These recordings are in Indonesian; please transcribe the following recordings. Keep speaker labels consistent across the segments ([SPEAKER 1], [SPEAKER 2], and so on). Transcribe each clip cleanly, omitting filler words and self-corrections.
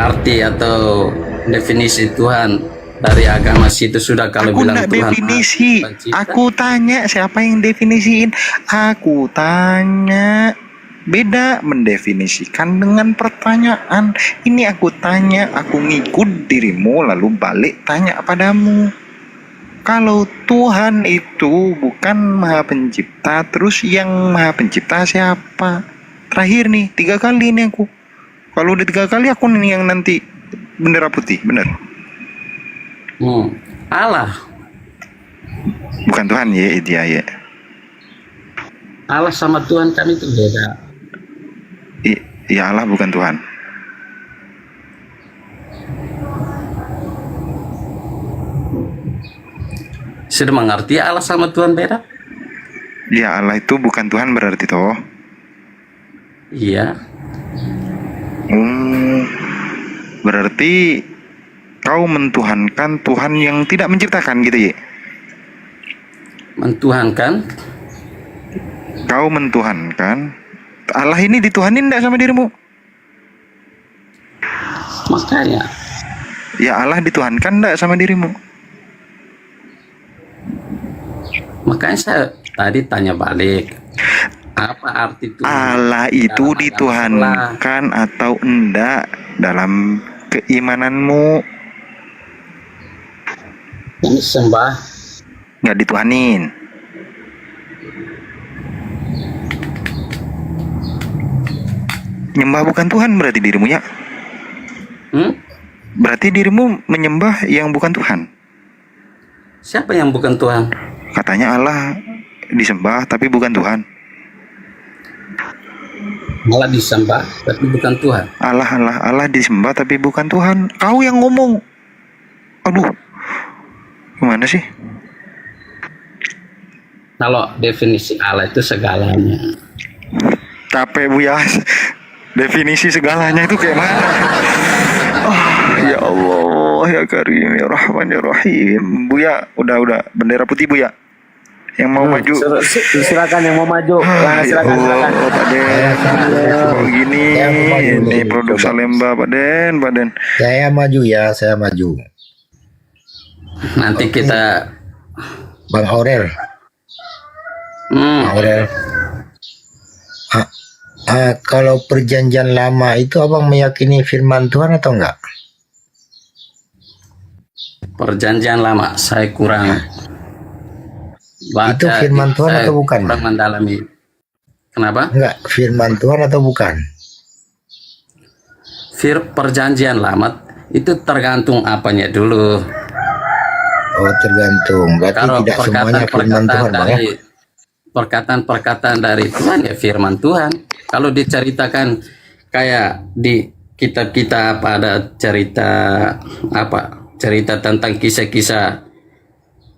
[SPEAKER 1] arti atau definisi Tuhan dari agama situ sudah kalau
[SPEAKER 2] Aku
[SPEAKER 1] bilang
[SPEAKER 2] nggak
[SPEAKER 1] Tuhan
[SPEAKER 2] definisi.
[SPEAKER 1] pencipta.
[SPEAKER 2] Aku tanya siapa yang definisiin. Aku tanya. Beda mendefinisikan dengan pertanyaan. Ini aku tanya, aku ngikut dirimu lalu balik tanya padamu. Kalau Tuhan itu bukan Maha Pencipta, terus yang Maha Pencipta siapa? Terakhir nih, 3 kali nih aku. Kalau udah 3 kali aku nih yang nanti bendera putih, bener?
[SPEAKER 1] Allah.
[SPEAKER 2] Bukan Tuhan ya, dia ya.
[SPEAKER 1] Allah sama Tuhan kan itu beda.
[SPEAKER 2] Ya Allah bukan Tuhan.
[SPEAKER 1] Sudah mengerti Allah sama Tuhan beda?
[SPEAKER 2] Ya Allah itu bukan Tuhan berarti toh.
[SPEAKER 1] Iya.
[SPEAKER 2] Berarti kau mentuhankan Tuhan yang tidak menciptakan gitu ya?
[SPEAKER 1] Mentuhankan.
[SPEAKER 2] Kau mentuhankan Allah ini dituhanin enggak sama dirimu?
[SPEAKER 1] Makanya.
[SPEAKER 2] Ya Allah dituhankan enggak sama dirimu?
[SPEAKER 1] Makanya saya tadi tanya balik. Apa arti Tuhan?
[SPEAKER 2] Allah itu
[SPEAKER 1] dalam
[SPEAKER 2] dituhankan atau enggak dalam keimananmu?
[SPEAKER 1] Ini sembah.
[SPEAKER 2] Enggak dituhanin. Nyembah bukan Tuhan berarti dirimu ya? Berarti dirimu menyembah yang bukan Tuhan.
[SPEAKER 1] Siapa yang bukan Tuhan?
[SPEAKER 2] Katanya Allah disembah tapi bukan Tuhan.
[SPEAKER 1] Allah disembah tapi bukan Tuhan.
[SPEAKER 2] Allah disembah tapi bukan Tuhan. Kau yang ngomong. Aduh. Gimana sih?
[SPEAKER 1] Kalau definisi Allah itu segalanya.
[SPEAKER 2] Capek Buya. Definisi segalanya itu kayak mana? Ya Allah, ya Karim, ya Rahman, ya Rahim. Buya, udah bendera putih Buya. Yang mau maju.
[SPEAKER 3] Silakan yang mau maju. Silakan.
[SPEAKER 2] Oh, Pak Den. Begini, ini produk Salemba, Pak Den.
[SPEAKER 3] Saya maju ya, saya maju.
[SPEAKER 1] Nanti kita
[SPEAKER 3] Bang Aurel. Aurel. Kalau perjanjian lama itu abang meyakini firman Tuhan atau enggak?
[SPEAKER 1] perjanjian lama saya kurang baca.
[SPEAKER 3] Itu firman Tuhan
[SPEAKER 1] saya
[SPEAKER 3] atau bukan?
[SPEAKER 1] kurang mendalami. Kenapa?
[SPEAKER 3] Enggak, firman Tuhan atau bukan?
[SPEAKER 1] Perjanjian lama itu tergantung apanya dulu.
[SPEAKER 3] Oh, tergantung. Berarti
[SPEAKER 1] Kalau
[SPEAKER 3] tidak semuanya firman Tuhan, Bang ya?
[SPEAKER 1] Perkataan-perkataan dari Tuhan ya firman Tuhan. Kalau diceritakan kayak di kitab-kitab ada cerita cerita tentang kisah-kisah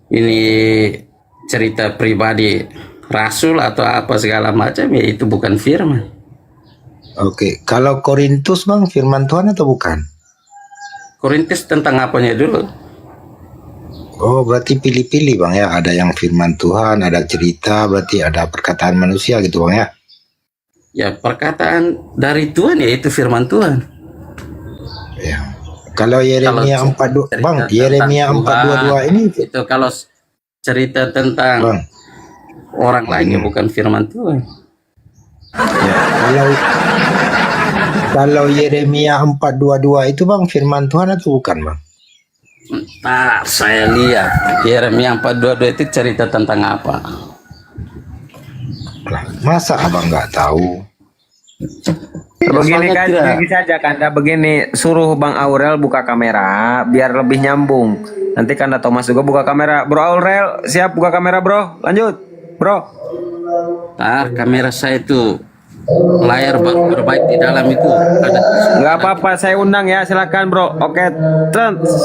[SPEAKER 1] ini, cerita pribadi rasul atau apa segala macam, ya itu bukan firman.
[SPEAKER 3] Oke, kalau Korintus Bang firman Tuhan atau bukan?
[SPEAKER 1] Korintus tentang apanya dulu?
[SPEAKER 3] Oh, berarti pilih-pilih Bang ya. Ada yang firman Tuhan, ada cerita, berarti ada perkataan manusia gitu Bang ya.
[SPEAKER 1] Ya perkataan dari Tuhan ya itu firman Tuhan.
[SPEAKER 3] Ya. Kalau Yeremia 42 Bang, Yeremia 4:22 ini
[SPEAKER 1] itu kalau cerita tentang
[SPEAKER 3] Bang,
[SPEAKER 1] orang lainnya bukan firman Tuhan.
[SPEAKER 3] ya, kalau Yeremia 4:22 itu Bang firman Tuhan atau bukan Bang?
[SPEAKER 1] Nah, saya lihat Yeremia 4:22 itu cerita tentang apa?
[SPEAKER 3] Lah, masa abang nggak tahu?
[SPEAKER 4] Begini kan,
[SPEAKER 1] Soalnya
[SPEAKER 4] bisa aja Kanda begini, suruh Bang Aurel buka kamera biar lebih nyambung. Nanti Kanda Thomas juga buka kamera. Bro Aurel, siap buka kamera bro? Lanjut, bro.
[SPEAKER 1] Nah, kamera saya itu layar berbaik di dalam itu ada.
[SPEAKER 4] Nggak apa-apa, saya undang ya, silakan bro. Oke,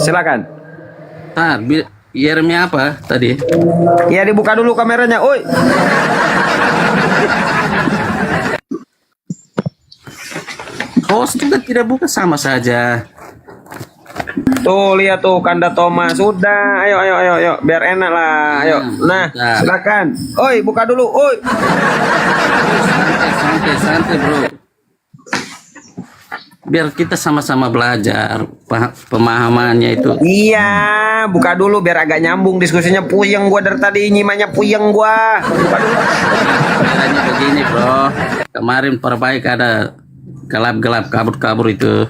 [SPEAKER 4] silakan.
[SPEAKER 1] Nah, Yeremia apa tadi?
[SPEAKER 4] Iya dibuka dulu kameranya, oi.
[SPEAKER 1] Host juga tidak buka sama saja.
[SPEAKER 4] Tuh lihat tuh Kanda Thomas, sudah. Ayo, biar enak lah. Ayo, nah silakan. Oi, buka dulu, oi.
[SPEAKER 1] Santai bro. biar kita sama-sama belajar pemahamannya itu.
[SPEAKER 4] Iya, buka dulu biar agak nyambung diskusinya. Puyeng gua dari tadi, nyimaknya puyeng gua. Buka dulu.
[SPEAKER 1] Caranya begini bro, kemarin perbaik ada gelap-gelap kabur-kabur itu.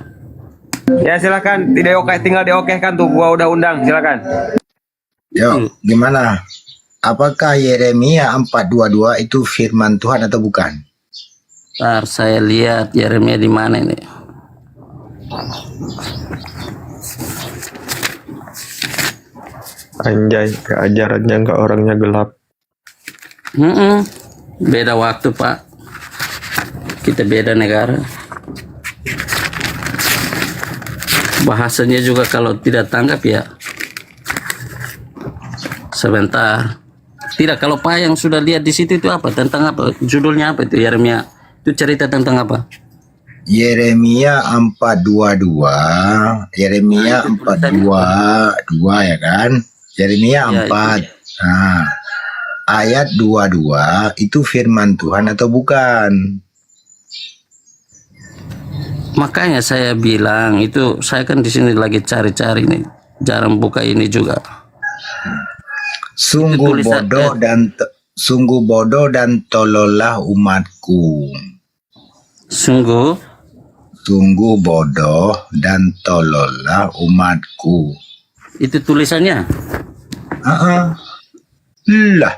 [SPEAKER 4] Ya silakan, tidak oke, tinggal diokehkan tuh. Gua udah undang, silakan.
[SPEAKER 3] Yo, gimana? Apakah Yeremia 4:22 itu firman Tuhan atau bukan?
[SPEAKER 1] Ntar saya lihat Yeremia di mana ini.
[SPEAKER 5] Anjay, keajarannya enggak, orangnya gelap.
[SPEAKER 1] Beda waktu Pak, kita beda negara. Bahasanya juga kalau tidak tanggap ya sebentar. Tidak, kalau Pak yang sudah lihat di situ itu apa? Tentang apa? Judulnya apa itu Yeremia? Itu cerita tentang apa?
[SPEAKER 3] Yeremia 4:22, Yeremia 4:22 ya kan? Yeremia
[SPEAKER 1] Ya,
[SPEAKER 3] 4. Nah, ayat 22 itu firman Tuhan atau bukan?
[SPEAKER 1] Makanya saya bilang itu, saya kan di sini lagi cari-cari nih, jarang buka ini juga.
[SPEAKER 3] Sungguh
[SPEAKER 1] Itu
[SPEAKER 3] bodoh dan tolollah umatku.
[SPEAKER 1] Sungguh
[SPEAKER 3] Bodoh dan tolollah umatku.
[SPEAKER 1] itu tulisannya.
[SPEAKER 3] Lah,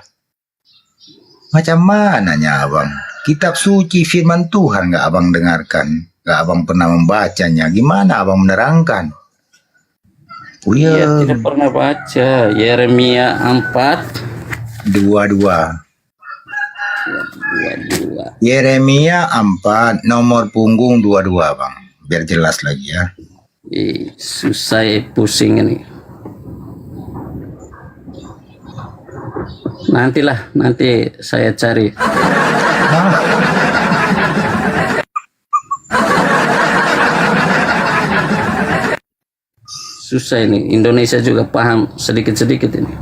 [SPEAKER 3] macam mananya abang? Kitab suci firman Tuhan nggak abang dengarkan? Nggak abang pernah membacanya? Gimana abang menerangkan?
[SPEAKER 1] Iya, tidak pernah baca Yeremia
[SPEAKER 3] 4:22.
[SPEAKER 1] 4:22.
[SPEAKER 3] Yeremia 4 nomor punggung 22 bang. Biar jelas lagi ya.
[SPEAKER 1] Susah pusing ini. Nanti saya cari. Susah ini, Indonesia juga paham sedikit-sedikit ini.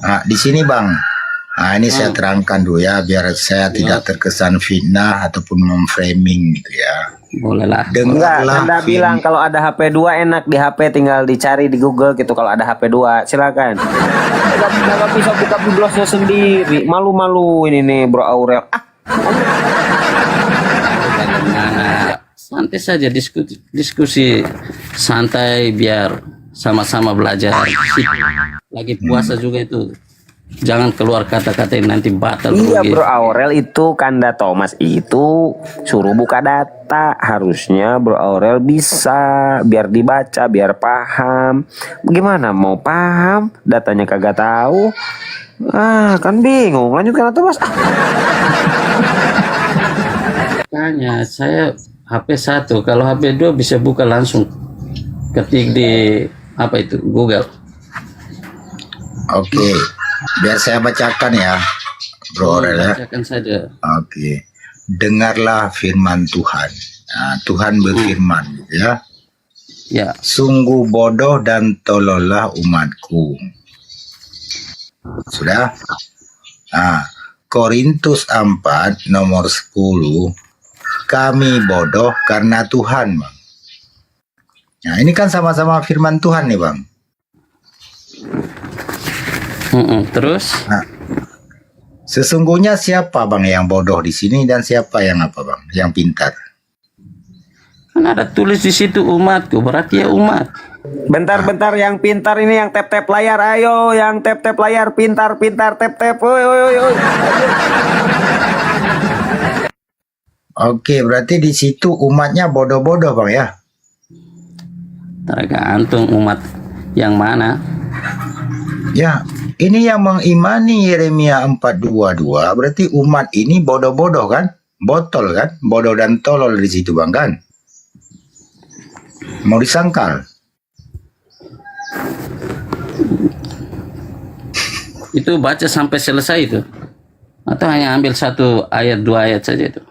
[SPEAKER 3] Nah, di sini bang. Nah, ini saya terangkan dulu ya, biar saya tidak terkesan fitnah ataupun memframing gitu ya.
[SPEAKER 1] Boleh lah.
[SPEAKER 4] Enggak, Anda bilang kalau ada HP 2 enak di HP, tinggal dicari di Google gitu kalau ada HP 2. Silakan. Enggak bisa buka biblosnya sendiri. Malu-malu ini nih Bro Aurel.
[SPEAKER 1] Bagaimana? Santai saja, diskusi santai biar sama-sama belajar. Lagi puasa juga itu. Jangan keluar kata-kata yang nanti batal.
[SPEAKER 4] Iya Bro Aurel, itu Kanda Thomas itu suruh buka data. Harusnya Bro Aurel bisa, biar dibaca, biar paham. Gimana mau paham, datanya kagak tahu. Kan bingung. Lanjut Kanda Thomas.
[SPEAKER 1] Makanya saya HP 1, kalau HP 2 bisa buka langsung ketik di apa itu Google.
[SPEAKER 3] Oke, biar saya bacakan ya, Bro Aurel ya.
[SPEAKER 1] Bacakan saja.
[SPEAKER 3] Oke, dengarlah firman Tuhan. Nah, Tuhan berfirman ya.
[SPEAKER 1] Ya.
[SPEAKER 3] Sungguh bodoh dan tolollah umatku. Sudah? Nah, Korintus 4 nomor 10. Kami bodoh karena Tuhan, Bang. Nah, ini kan sama-sama firman Tuhan nih, Bang.
[SPEAKER 1] Terus?
[SPEAKER 3] Nah, sesungguhnya siapa, Bang, yang bodoh di sini dan siapa yang apa, Bang? Yang pintar.
[SPEAKER 1] Kan ada tulis di situ umatku, berarti ya umat.
[SPEAKER 4] Bentar, yang pintar ini yang tap-tap layar. Ayo, yang tap-tap layar, pintar, tap-tap. Oi.
[SPEAKER 3] Oke, berarti di situ umatnya bodoh-bodoh, Bang ya?
[SPEAKER 1] Tergantung umat yang mana.
[SPEAKER 3] Ya, ini yang mengimani Yeremia 4:22, berarti umat ini bodoh-bodoh kan? Botol kan? Bodoh dan tolol di situ, Bang kan? Mau disangkal.
[SPEAKER 1] Itu baca sampai selesai itu. Atau hanya ambil 1 ayat 2 ayat saja itu.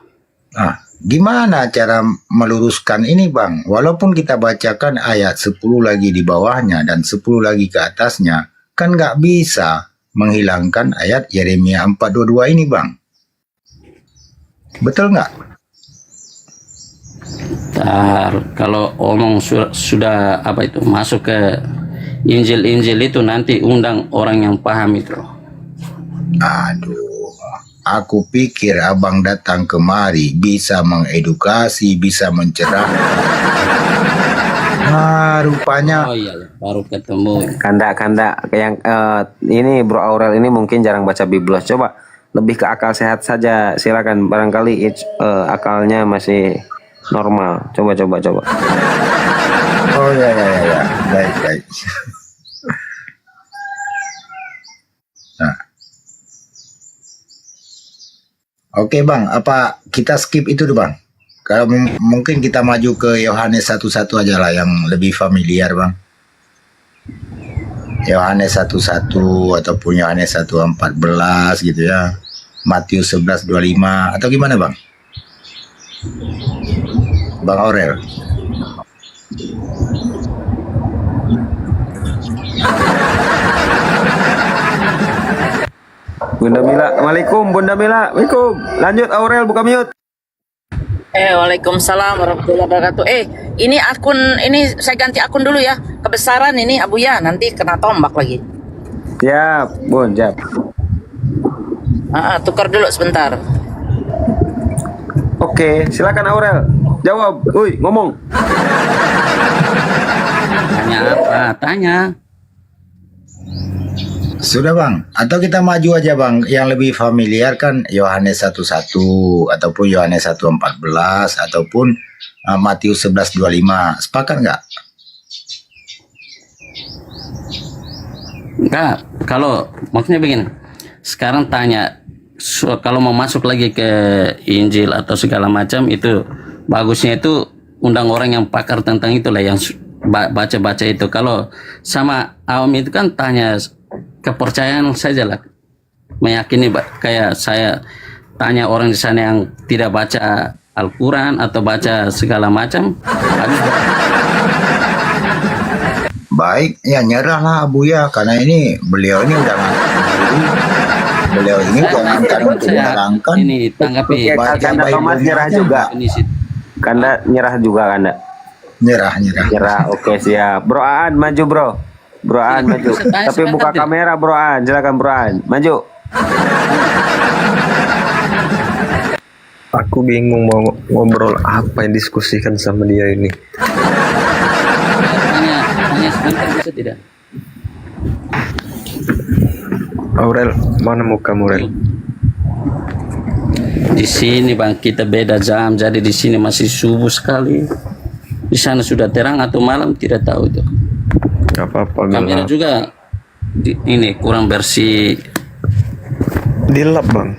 [SPEAKER 3] Nah, gimana cara meluruskan ini, Bang? Walaupun kita bacakan ayat 10 lagi di bawahnya dan 10 lagi ke atasnya, kan nggak bisa menghilangkan ayat Yeremia 4:22 ini, Bang. Betul nggak?
[SPEAKER 1] Kalau omong sudah apa itu masuk ke Injil itu nanti undang orang yang paham itu.
[SPEAKER 3] Aduh, aku pikir abang datang kemari bisa mengedukasi, bisa mencerahkan. Rupanya
[SPEAKER 1] Oh iya, baru ketemu.
[SPEAKER 4] Kanda yang ini Bro Aurel ini mungkin jarang baca Biblos. Coba lebih ke akal sehat saja, silakan. Barangkali akalnya masih normal. Coba.
[SPEAKER 3] oh ya, baik. Nah, oke bang, apa kita skip itu dulu bang? Kalau mungkin kita maju ke Yohanes 1:1 aja lah yang lebih familiar bang. Yohanes 1:1 ataupun Yohanes 1:14 gitu ya. Matius 11:25 atau gimana bang? Bang Aurel.
[SPEAKER 4] Bunda Mila, Waalaikumsalam Bunda Mila. Waalaikum. Lanjut Aurel, buka mute.
[SPEAKER 6] Waalaikumsalam warahmatullahi wabarakatuh. Ini akun, ini saya ganti akun dulu ya. Kebesaran ini Abuya, nanti kena tombak lagi.
[SPEAKER 4] Siap, Bun, siap.
[SPEAKER 6] Tukar dulu sebentar.
[SPEAKER 4] Oke, silakan Aurel. Jawab. Ngomong.
[SPEAKER 1] Tanya apa? Tanya.
[SPEAKER 3] Sudah bang, atau kita maju aja bang, yang lebih familiar kan Yohanes 1:1 ataupun Yohanes 1:14 ataupun Matius 11:25. Sepakat nggak?
[SPEAKER 1] Enggak, kalau maksudnya begini. Sekarang tanya kalau mau masuk lagi ke Injil atau segala macam itu bagusnya itu undang orang yang pakar tentang itulah yang baca-baca itu. Kalau sama awam itu kan tanya kepercayaan saja lah, meyakini kayak saya tanya orang di sana yang tidak baca Al-Quran atau baca segala macam.
[SPEAKER 3] Baik, ya nyerahlah Abuya karena ini beliau ini udah beliau ini jangankan untuk menerangkan.
[SPEAKER 1] Ini tanggapi.
[SPEAKER 4] Kanda Thomas nyerah juga. Kanda nyerah juga Kanda.
[SPEAKER 3] Nyerah.
[SPEAKER 4] Oke, siap. Bro Aan maju, Bro. Bro Aan maju. Tapi buka kamera Bro Aan. Silakan Bro Aan. Maju.
[SPEAKER 5] Aku bingung mau ngobrol apa yang diskusikan sama dia ini.
[SPEAKER 1] Tanya sebentar bisa tidak?
[SPEAKER 5] Aurel, mana muka Aurel?
[SPEAKER 1] Di sini bang kita beda jam, jadi di sini masih subuh sekali. Di sana sudah terang atau malam tidak tahu itu.
[SPEAKER 5] Gak apa-apa.
[SPEAKER 1] Kamera juga ini kurang bersih.
[SPEAKER 5] Dilap bang.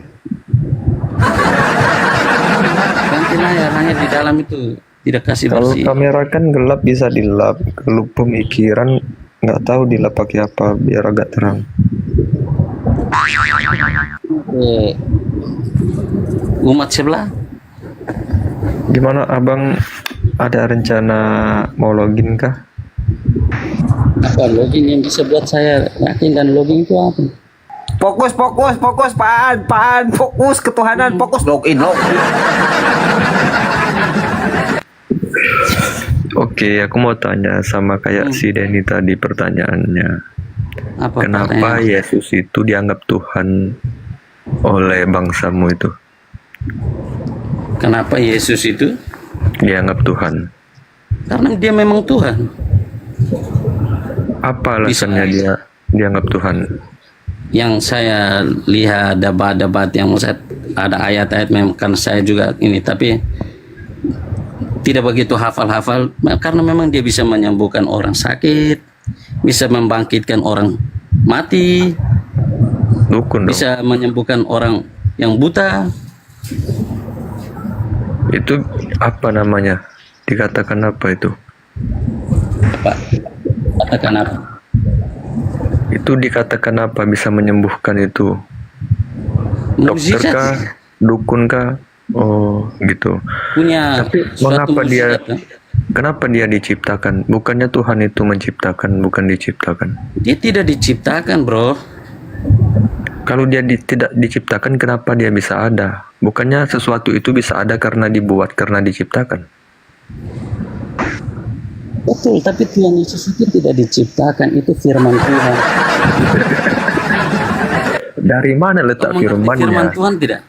[SPEAKER 1] Ganti layar, hanya di dalam itu tidak kasih
[SPEAKER 5] Kalau
[SPEAKER 1] bersih.
[SPEAKER 5] kamera kan gelap bisa dilap. Kalau pemikiran nggak tahu dilap pakai apa biar agak terang.
[SPEAKER 1] Umat sebelah.
[SPEAKER 5] Gimana abang, ada rencana mau login kah?
[SPEAKER 1] Apa login yang bisa buat saya yakin dan login itu apa?
[SPEAKER 4] Fokus, Paan, fokus ketuhanan, fokus login.
[SPEAKER 5] Oke, aku mau tanya sama kayak si Denny tadi pertanyaannya.
[SPEAKER 1] Apa
[SPEAKER 5] Kenapa
[SPEAKER 1] pertanyaan?
[SPEAKER 5] Yesus itu dianggap Tuhan oleh bangsamu itu?
[SPEAKER 1] Kenapa Yesus itu?
[SPEAKER 5] Dianggap Tuhan.
[SPEAKER 1] Karena dia memang Tuhan.
[SPEAKER 5] Apa alasannya dia dianggap Tuhan?
[SPEAKER 1] Yang saya lihat debat-debat yang ada ayat-ayat memang karena saya juga ini, tapi tidak begitu hafal-hafal karena memang dia bisa menyembuhkan orang sakit, bisa membangkitkan orang mati,
[SPEAKER 5] Dukun dong.
[SPEAKER 1] bisa menyembuhkan orang yang buta.
[SPEAKER 5] Itu apa namanya? Dikatakan apa itu?
[SPEAKER 1] Apa? Katakan apa?
[SPEAKER 5] Itu dikatakan apa bisa menyembuhkan itu? Dokter
[SPEAKER 1] Mukjizat.
[SPEAKER 5] kah? Dukun kah? Oh, gitu.
[SPEAKER 1] Punya
[SPEAKER 5] Tapi
[SPEAKER 1] suatu
[SPEAKER 5] mengapa dia
[SPEAKER 1] mukjizat, kan?
[SPEAKER 5] kenapa dia diciptakan? Bukannya Tuhan itu menciptakan, bukan diciptakan.
[SPEAKER 1] Dia tidak diciptakan, bro.
[SPEAKER 5] Kalau dia tidak diciptakan, kenapa dia bisa ada? Bukannya sesuatu itu bisa ada karena dibuat, karena diciptakan?
[SPEAKER 1] Betul, tapi Tuhan Yesus itu tidak diciptakan, itu firman Tuhan.
[SPEAKER 5] Dari mana letak
[SPEAKER 1] Kau mengerti firman
[SPEAKER 5] firmannya?
[SPEAKER 1] Tuhan tidak?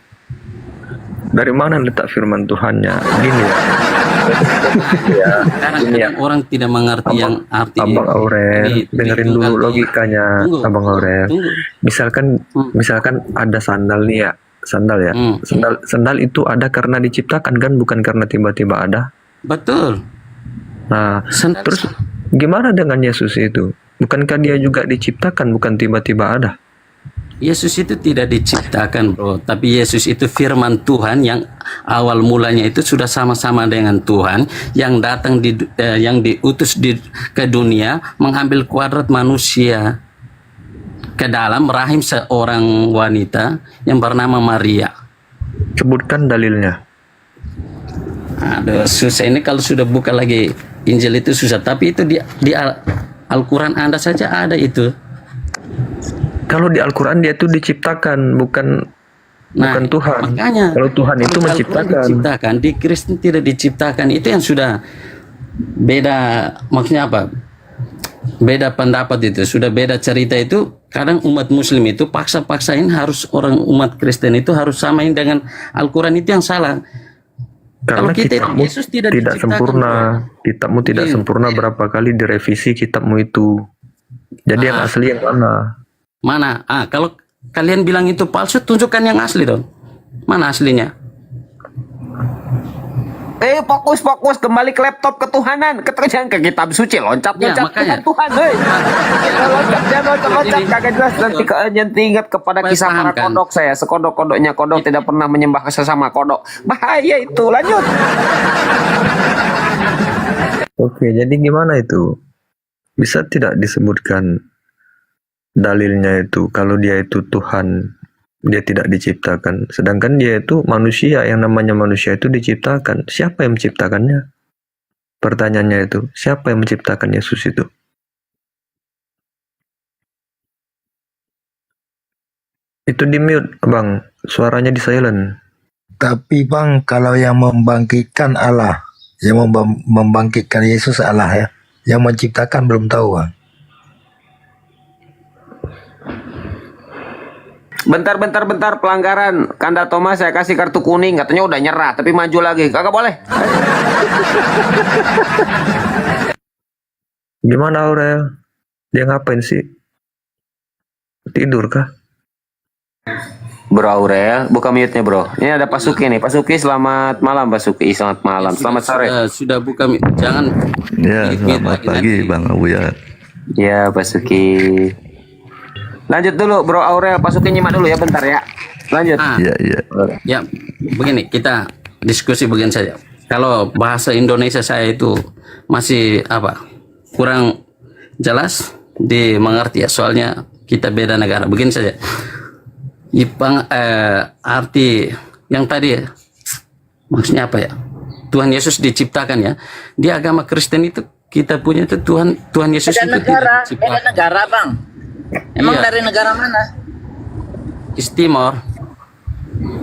[SPEAKER 5] Dari mana letak firman Tuhannya? Gini ya. Ya, ini ya.
[SPEAKER 1] Kadang-kadang orang tidak mengerti yang arti
[SPEAKER 5] Abang Aurel,
[SPEAKER 1] ini
[SPEAKER 5] dengerin
[SPEAKER 1] tunggal
[SPEAKER 5] dulu
[SPEAKER 1] di-
[SPEAKER 5] logikanya,
[SPEAKER 1] Tunggu,
[SPEAKER 5] Abang Aurel.
[SPEAKER 1] tunggu.
[SPEAKER 5] Misalkan ada sandal nih ya, sandal ya.
[SPEAKER 1] Hmm.
[SPEAKER 5] Sandal itu ada karena diciptakan kan, bukan karena tiba-tiba ada.
[SPEAKER 1] Betul.
[SPEAKER 5] Nah,
[SPEAKER 1] Sandal-
[SPEAKER 5] terus gimana dengan Yesus itu? Bukankah dia juga diciptakan, bukan tiba-tiba ada?
[SPEAKER 1] Yesus itu tidak diciptakan, bro. Tapi Yesus itu firman Tuhan yang awal mulanya itu sudah sama-sama dengan Tuhan, yang datang yang diutus ke dunia mengambil kuadrat manusia ke dalam rahim seorang wanita yang bernama Maria.
[SPEAKER 5] Sebutkan dalilnya.
[SPEAKER 1] Aduh, susah ini kalau sudah buka lagi Injil itu susah. Tapi itu di Al-Quran Anda saja ada itu.
[SPEAKER 5] Kalau di Al-Quran dia itu diciptakan, bukan Tuhan.
[SPEAKER 1] Makanya
[SPEAKER 5] Kalau Tuhan itu
[SPEAKER 1] kalau Al-Quran
[SPEAKER 5] menciptakan.
[SPEAKER 1] diciptakan, di Kristen tidak diciptakan. Itu yang sudah beda, maksudnya apa? Beda pendapat itu, sudah beda cerita itu. Kadang umat Muslim itu paksa-paksain harus orang umat Kristen itu harus samain dengan Al-Quran, itu yang salah.
[SPEAKER 5] Karena
[SPEAKER 1] Kalau kita itu,
[SPEAKER 5] kitabmu
[SPEAKER 1] Yesus tidak diciptakan,
[SPEAKER 5] sempurna. Kitabmu tidak
[SPEAKER 1] Iya.
[SPEAKER 5] sempurna, berapa kali direvisi kitabmu itu. Jadi yang asli yang mana?
[SPEAKER 1] Mana? Kalau kalian bilang itu palsu, tunjukkan yang asli dong. Mana aslinya?
[SPEAKER 4] Fokus kembali ke laptop ketuhanan, jangan ke kitab suci, loncat
[SPEAKER 1] Ya, makanya.
[SPEAKER 4] Tuhan, loncat kagak jelas nanti nanti ingat kepada
[SPEAKER 1] Supaya
[SPEAKER 4] kisah
[SPEAKER 1] paham,
[SPEAKER 4] para
[SPEAKER 1] kan?
[SPEAKER 4] kodok saya, sekodok-kodoknya kodok tidak pernah menyembah sesama kodok, bahaya itu. Lanjut.
[SPEAKER 5] Oke, jadi gimana itu? Bisa tidak disebutkan dalilnya itu kalau dia itu Tuhan, dia tidak diciptakan, sedangkan dia itu manusia, yang namanya manusia itu diciptakan. Siapa yang menciptakannya? Pertanyaannya itu, siapa yang menciptakan Yesus itu? Itu di mute, Bang. Suaranya di silent.
[SPEAKER 3] Tapi Bang, kalau yang membangkitkan Allah, yang membangkitkan Yesus Allah ya, yang menciptakan belum tahu Bang.
[SPEAKER 4] Bentar, pelanggaran. Kanda Thomas saya kasih kartu kuning, katanya udah nyerah, tapi maju lagi. Kagak boleh.
[SPEAKER 5] Gimana Aurel? Dia ngapain sih? Tidur kah?
[SPEAKER 4] Bro Aurel, buka mute-nya bro. Ini ada Pak Suki nih. Pak Suki, selamat malam Pak Suki. Selamat malam. Selamat sore.
[SPEAKER 1] Sudah buka, jangan.
[SPEAKER 7] Ya, selamat pagi Bang Abuya.
[SPEAKER 4] Ya Pak Suki. Lanjut dulu Bro Aurel. Pak Suki nyimak dulu ya bentar ya. Lanjut.
[SPEAKER 7] Iya, iya.
[SPEAKER 1] Ya, begini, kita diskusi begini saja. Kalau bahasa Indonesia saya itu masih kurang jelas dimengerti ya, soalnya kita beda negara. Begini saja. Arti yang tadi maksudnya apa ya? Tuhan Yesus diciptakan ya. Di agama Kristen itu kita punya itu Tuhan Yesus
[SPEAKER 6] Beda
[SPEAKER 1] itu
[SPEAKER 6] negara,
[SPEAKER 1] tidak diciptakan.
[SPEAKER 6] beda negara bang. Emang
[SPEAKER 1] Iya.
[SPEAKER 6] dari negara mana?
[SPEAKER 1] Istimor.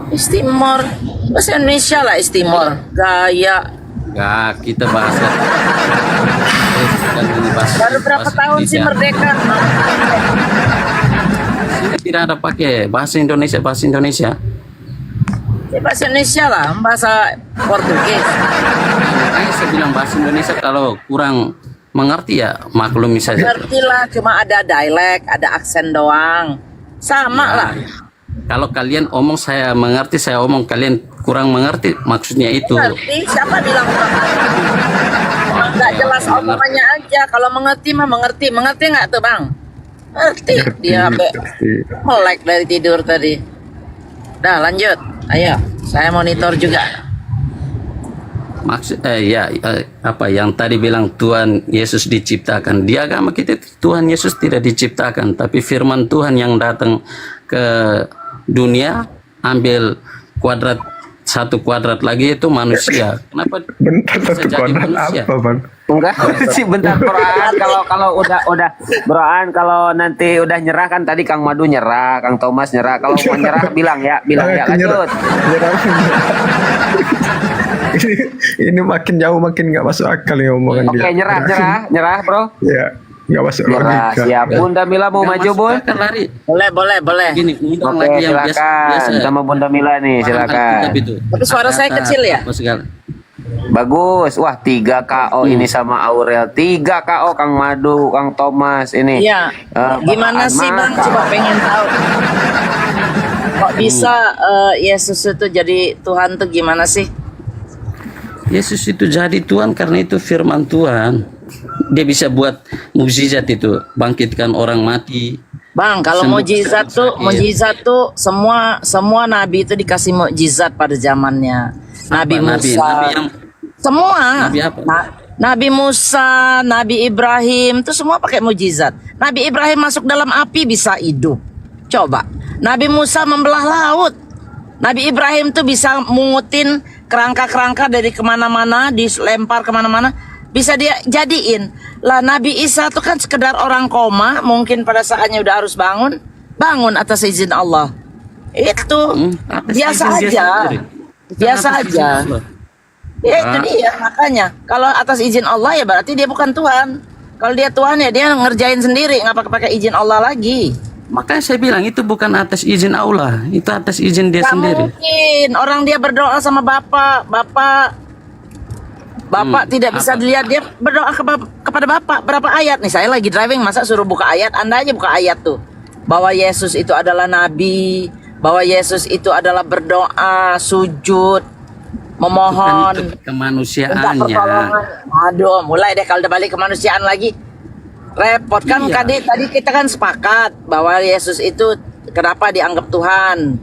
[SPEAKER 6] Istimor. Bahasa Indonesia lah Istimor. Gaya.
[SPEAKER 1] Ya, kita bahasa.
[SPEAKER 6] Baru berapa tahun sih merdeka?
[SPEAKER 1] Sini tidak ada pakai bahasa Indonesia.
[SPEAKER 6] Ya, bahasa Indonesia lah, bahasa Portugis.
[SPEAKER 1] Makanya saya bilang bahasa Indonesia kalau kurang mengerti ya maklumi saja.
[SPEAKER 6] Ngerti lah, cuma ada dialek, ada aksen doang. Sama lah.
[SPEAKER 1] Kalau kalian omong saya mengerti, saya omong kalian kurang mengerti, maksudnya itu.
[SPEAKER 6] Ngerti? Siapa bilang kurang mengerti? Emang nggak jelas omongannya aja. Kalau mengerti mah mengerti. Mengerti nggak tuh bang? Ngerti. Dia melek dari tidur tadi. Dah lanjut. Ayo, saya monitor juga.
[SPEAKER 1] Maksud apa yang tadi bilang Tuhan Yesus diciptakan. Di agama kita Tuhan Yesus tidak diciptakan, tapi firman Tuhan yang datang ke dunia ambil satu kuadrat lagi itu manusia. Kenapa?
[SPEAKER 5] Bentar,
[SPEAKER 1] bisa
[SPEAKER 5] satu
[SPEAKER 1] jadi
[SPEAKER 5] kuadrat
[SPEAKER 1] manusia?
[SPEAKER 5] apa Bang?
[SPEAKER 4] Enggak sih bentar Broan, kalau udah Broan, kalau nanti udah nyerah kan tadi Kang Madu nyerah, Kang Thomas nyerah. Kalau mau nyerah bilang ya, lanjut.
[SPEAKER 5] ini makin jauh makin nggak masuk akal ya omongan
[SPEAKER 4] Oke,
[SPEAKER 5] dia.
[SPEAKER 4] nyerah bro.
[SPEAKER 5] Ya, nggak masuk
[SPEAKER 4] Nyerah,
[SPEAKER 5] logika.
[SPEAKER 4] siap. Bunda Mila mau
[SPEAKER 1] Nggak
[SPEAKER 4] maju
[SPEAKER 1] masuk
[SPEAKER 4] Bun?
[SPEAKER 1] akal, lari.
[SPEAKER 6] Boleh.
[SPEAKER 1] Gini, undang
[SPEAKER 4] Oke,
[SPEAKER 1] lagi yang biasa,
[SPEAKER 4] silakan. Sama Bunda Mila nih,
[SPEAKER 1] paham
[SPEAKER 4] silakan.
[SPEAKER 1] Alkitab itu.
[SPEAKER 6] Tapi suara saya
[SPEAKER 1] Kata-kata,
[SPEAKER 6] kecil ya?
[SPEAKER 1] apa segala.
[SPEAKER 4] Bagus. Wah, 3 KO ini sama Aurel. 3 KO Kang Madu, Kang Thomas ini.
[SPEAKER 6] Iya. Gimana
[SPEAKER 4] Bang
[SPEAKER 6] sih Bang?
[SPEAKER 4] Anma,
[SPEAKER 6] Coba pengen tahu. Kok bisa Yesus itu jadi Tuhan tuh gimana sih?
[SPEAKER 1] Yesus itu jadi Tuhan karena itu firman Tuhan. Dia bisa buat mukjizat itu, bangkitkan orang mati.
[SPEAKER 6] Bang, kalau
[SPEAKER 1] Sembuhkan
[SPEAKER 6] mukjizat tuh semua nabi itu dikasih mukjizat pada zamannya. Nabi
[SPEAKER 1] Apa,
[SPEAKER 6] Musa,
[SPEAKER 1] nabi yang
[SPEAKER 6] semua.
[SPEAKER 1] Nabi apa?
[SPEAKER 6] Nabi Musa, Nabi Ibrahim itu semua pakai mukjizat. Nabi Ibrahim masuk dalam api bisa hidup. Coba. Nabi Musa membelah laut. Nabi Ibrahim tuh bisa mungutin kerangka-kerangka dari kemana-mana, dilempar kemana-mana, bisa dia jadiin. Lah Nabi Isa tuh kan sekedar orang koma, mungkin pada saatnya udah harus bangun atas izin Allah. Itu
[SPEAKER 1] atas
[SPEAKER 6] biasa
[SPEAKER 1] izin dia
[SPEAKER 6] aja,
[SPEAKER 1] sendiri.
[SPEAKER 6] biasa
[SPEAKER 1] Atas izin
[SPEAKER 6] aja.
[SPEAKER 1] Allah.
[SPEAKER 6] Ya itu dia makanya. Kalau atas izin Allah ya berarti dia bukan Tuhan. Kalau dia Tuhan ya dia ngerjain sendiri, nggak pakai izin Allah lagi.
[SPEAKER 1] Makanya saya bilang itu bukan atas izin Allah, itu atas izin dia
[SPEAKER 6] Gak
[SPEAKER 1] sendiri.
[SPEAKER 6] mungkin orang dia berdoa sama Bapak tidak bisa dilihat, dia berdoa kepada Bapak. Berapa ayat nih, saya lagi driving masa suruh buka ayat, Anda aja buka ayat tuh, bahwa Yesus itu adalah Nabi, bahwa Yesus itu adalah berdoa, sujud, memohon,
[SPEAKER 1] Bukan itu
[SPEAKER 6] minta
[SPEAKER 1] kemanusiaannya.
[SPEAKER 6] pertolongan. Aduh, mulai deh kalau udah balik kemanusiaan lagi. Repot kan.
[SPEAKER 1] Iya.
[SPEAKER 6] Tadi kita kan sepakat bahwa Yesus itu kenapa dianggap Tuhan.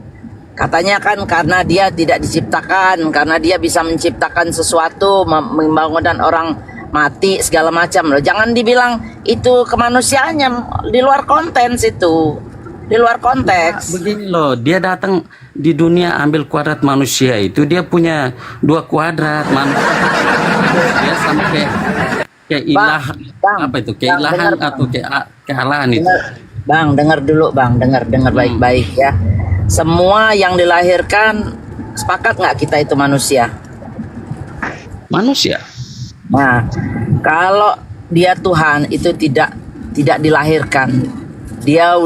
[SPEAKER 6] Katanya kan karena dia tidak diciptakan, karena dia bisa menciptakan sesuatu, membangunkan orang mati segala macam loh. Jangan dibilang itu kemanusiaannya, di luar konteks itu. Di luar konteks.
[SPEAKER 1] Begini loh, dia datang di dunia ambil kuadrat manusia itu, dia punya 2 kuadrat manusia. Dia sama kayak ilah,
[SPEAKER 6] Bang,
[SPEAKER 1] apa itu, keilahan
[SPEAKER 6] dengar,
[SPEAKER 1] atau kealahan itu.
[SPEAKER 6] Bang, dengar dulu Bang, dengar baik-baik ya. Semua yang dilahirkan, sepakat nggak kita itu manusia?
[SPEAKER 1] Manusia.
[SPEAKER 6] Nah, kalau dia Tuhan itu tidak dilahirkan, dia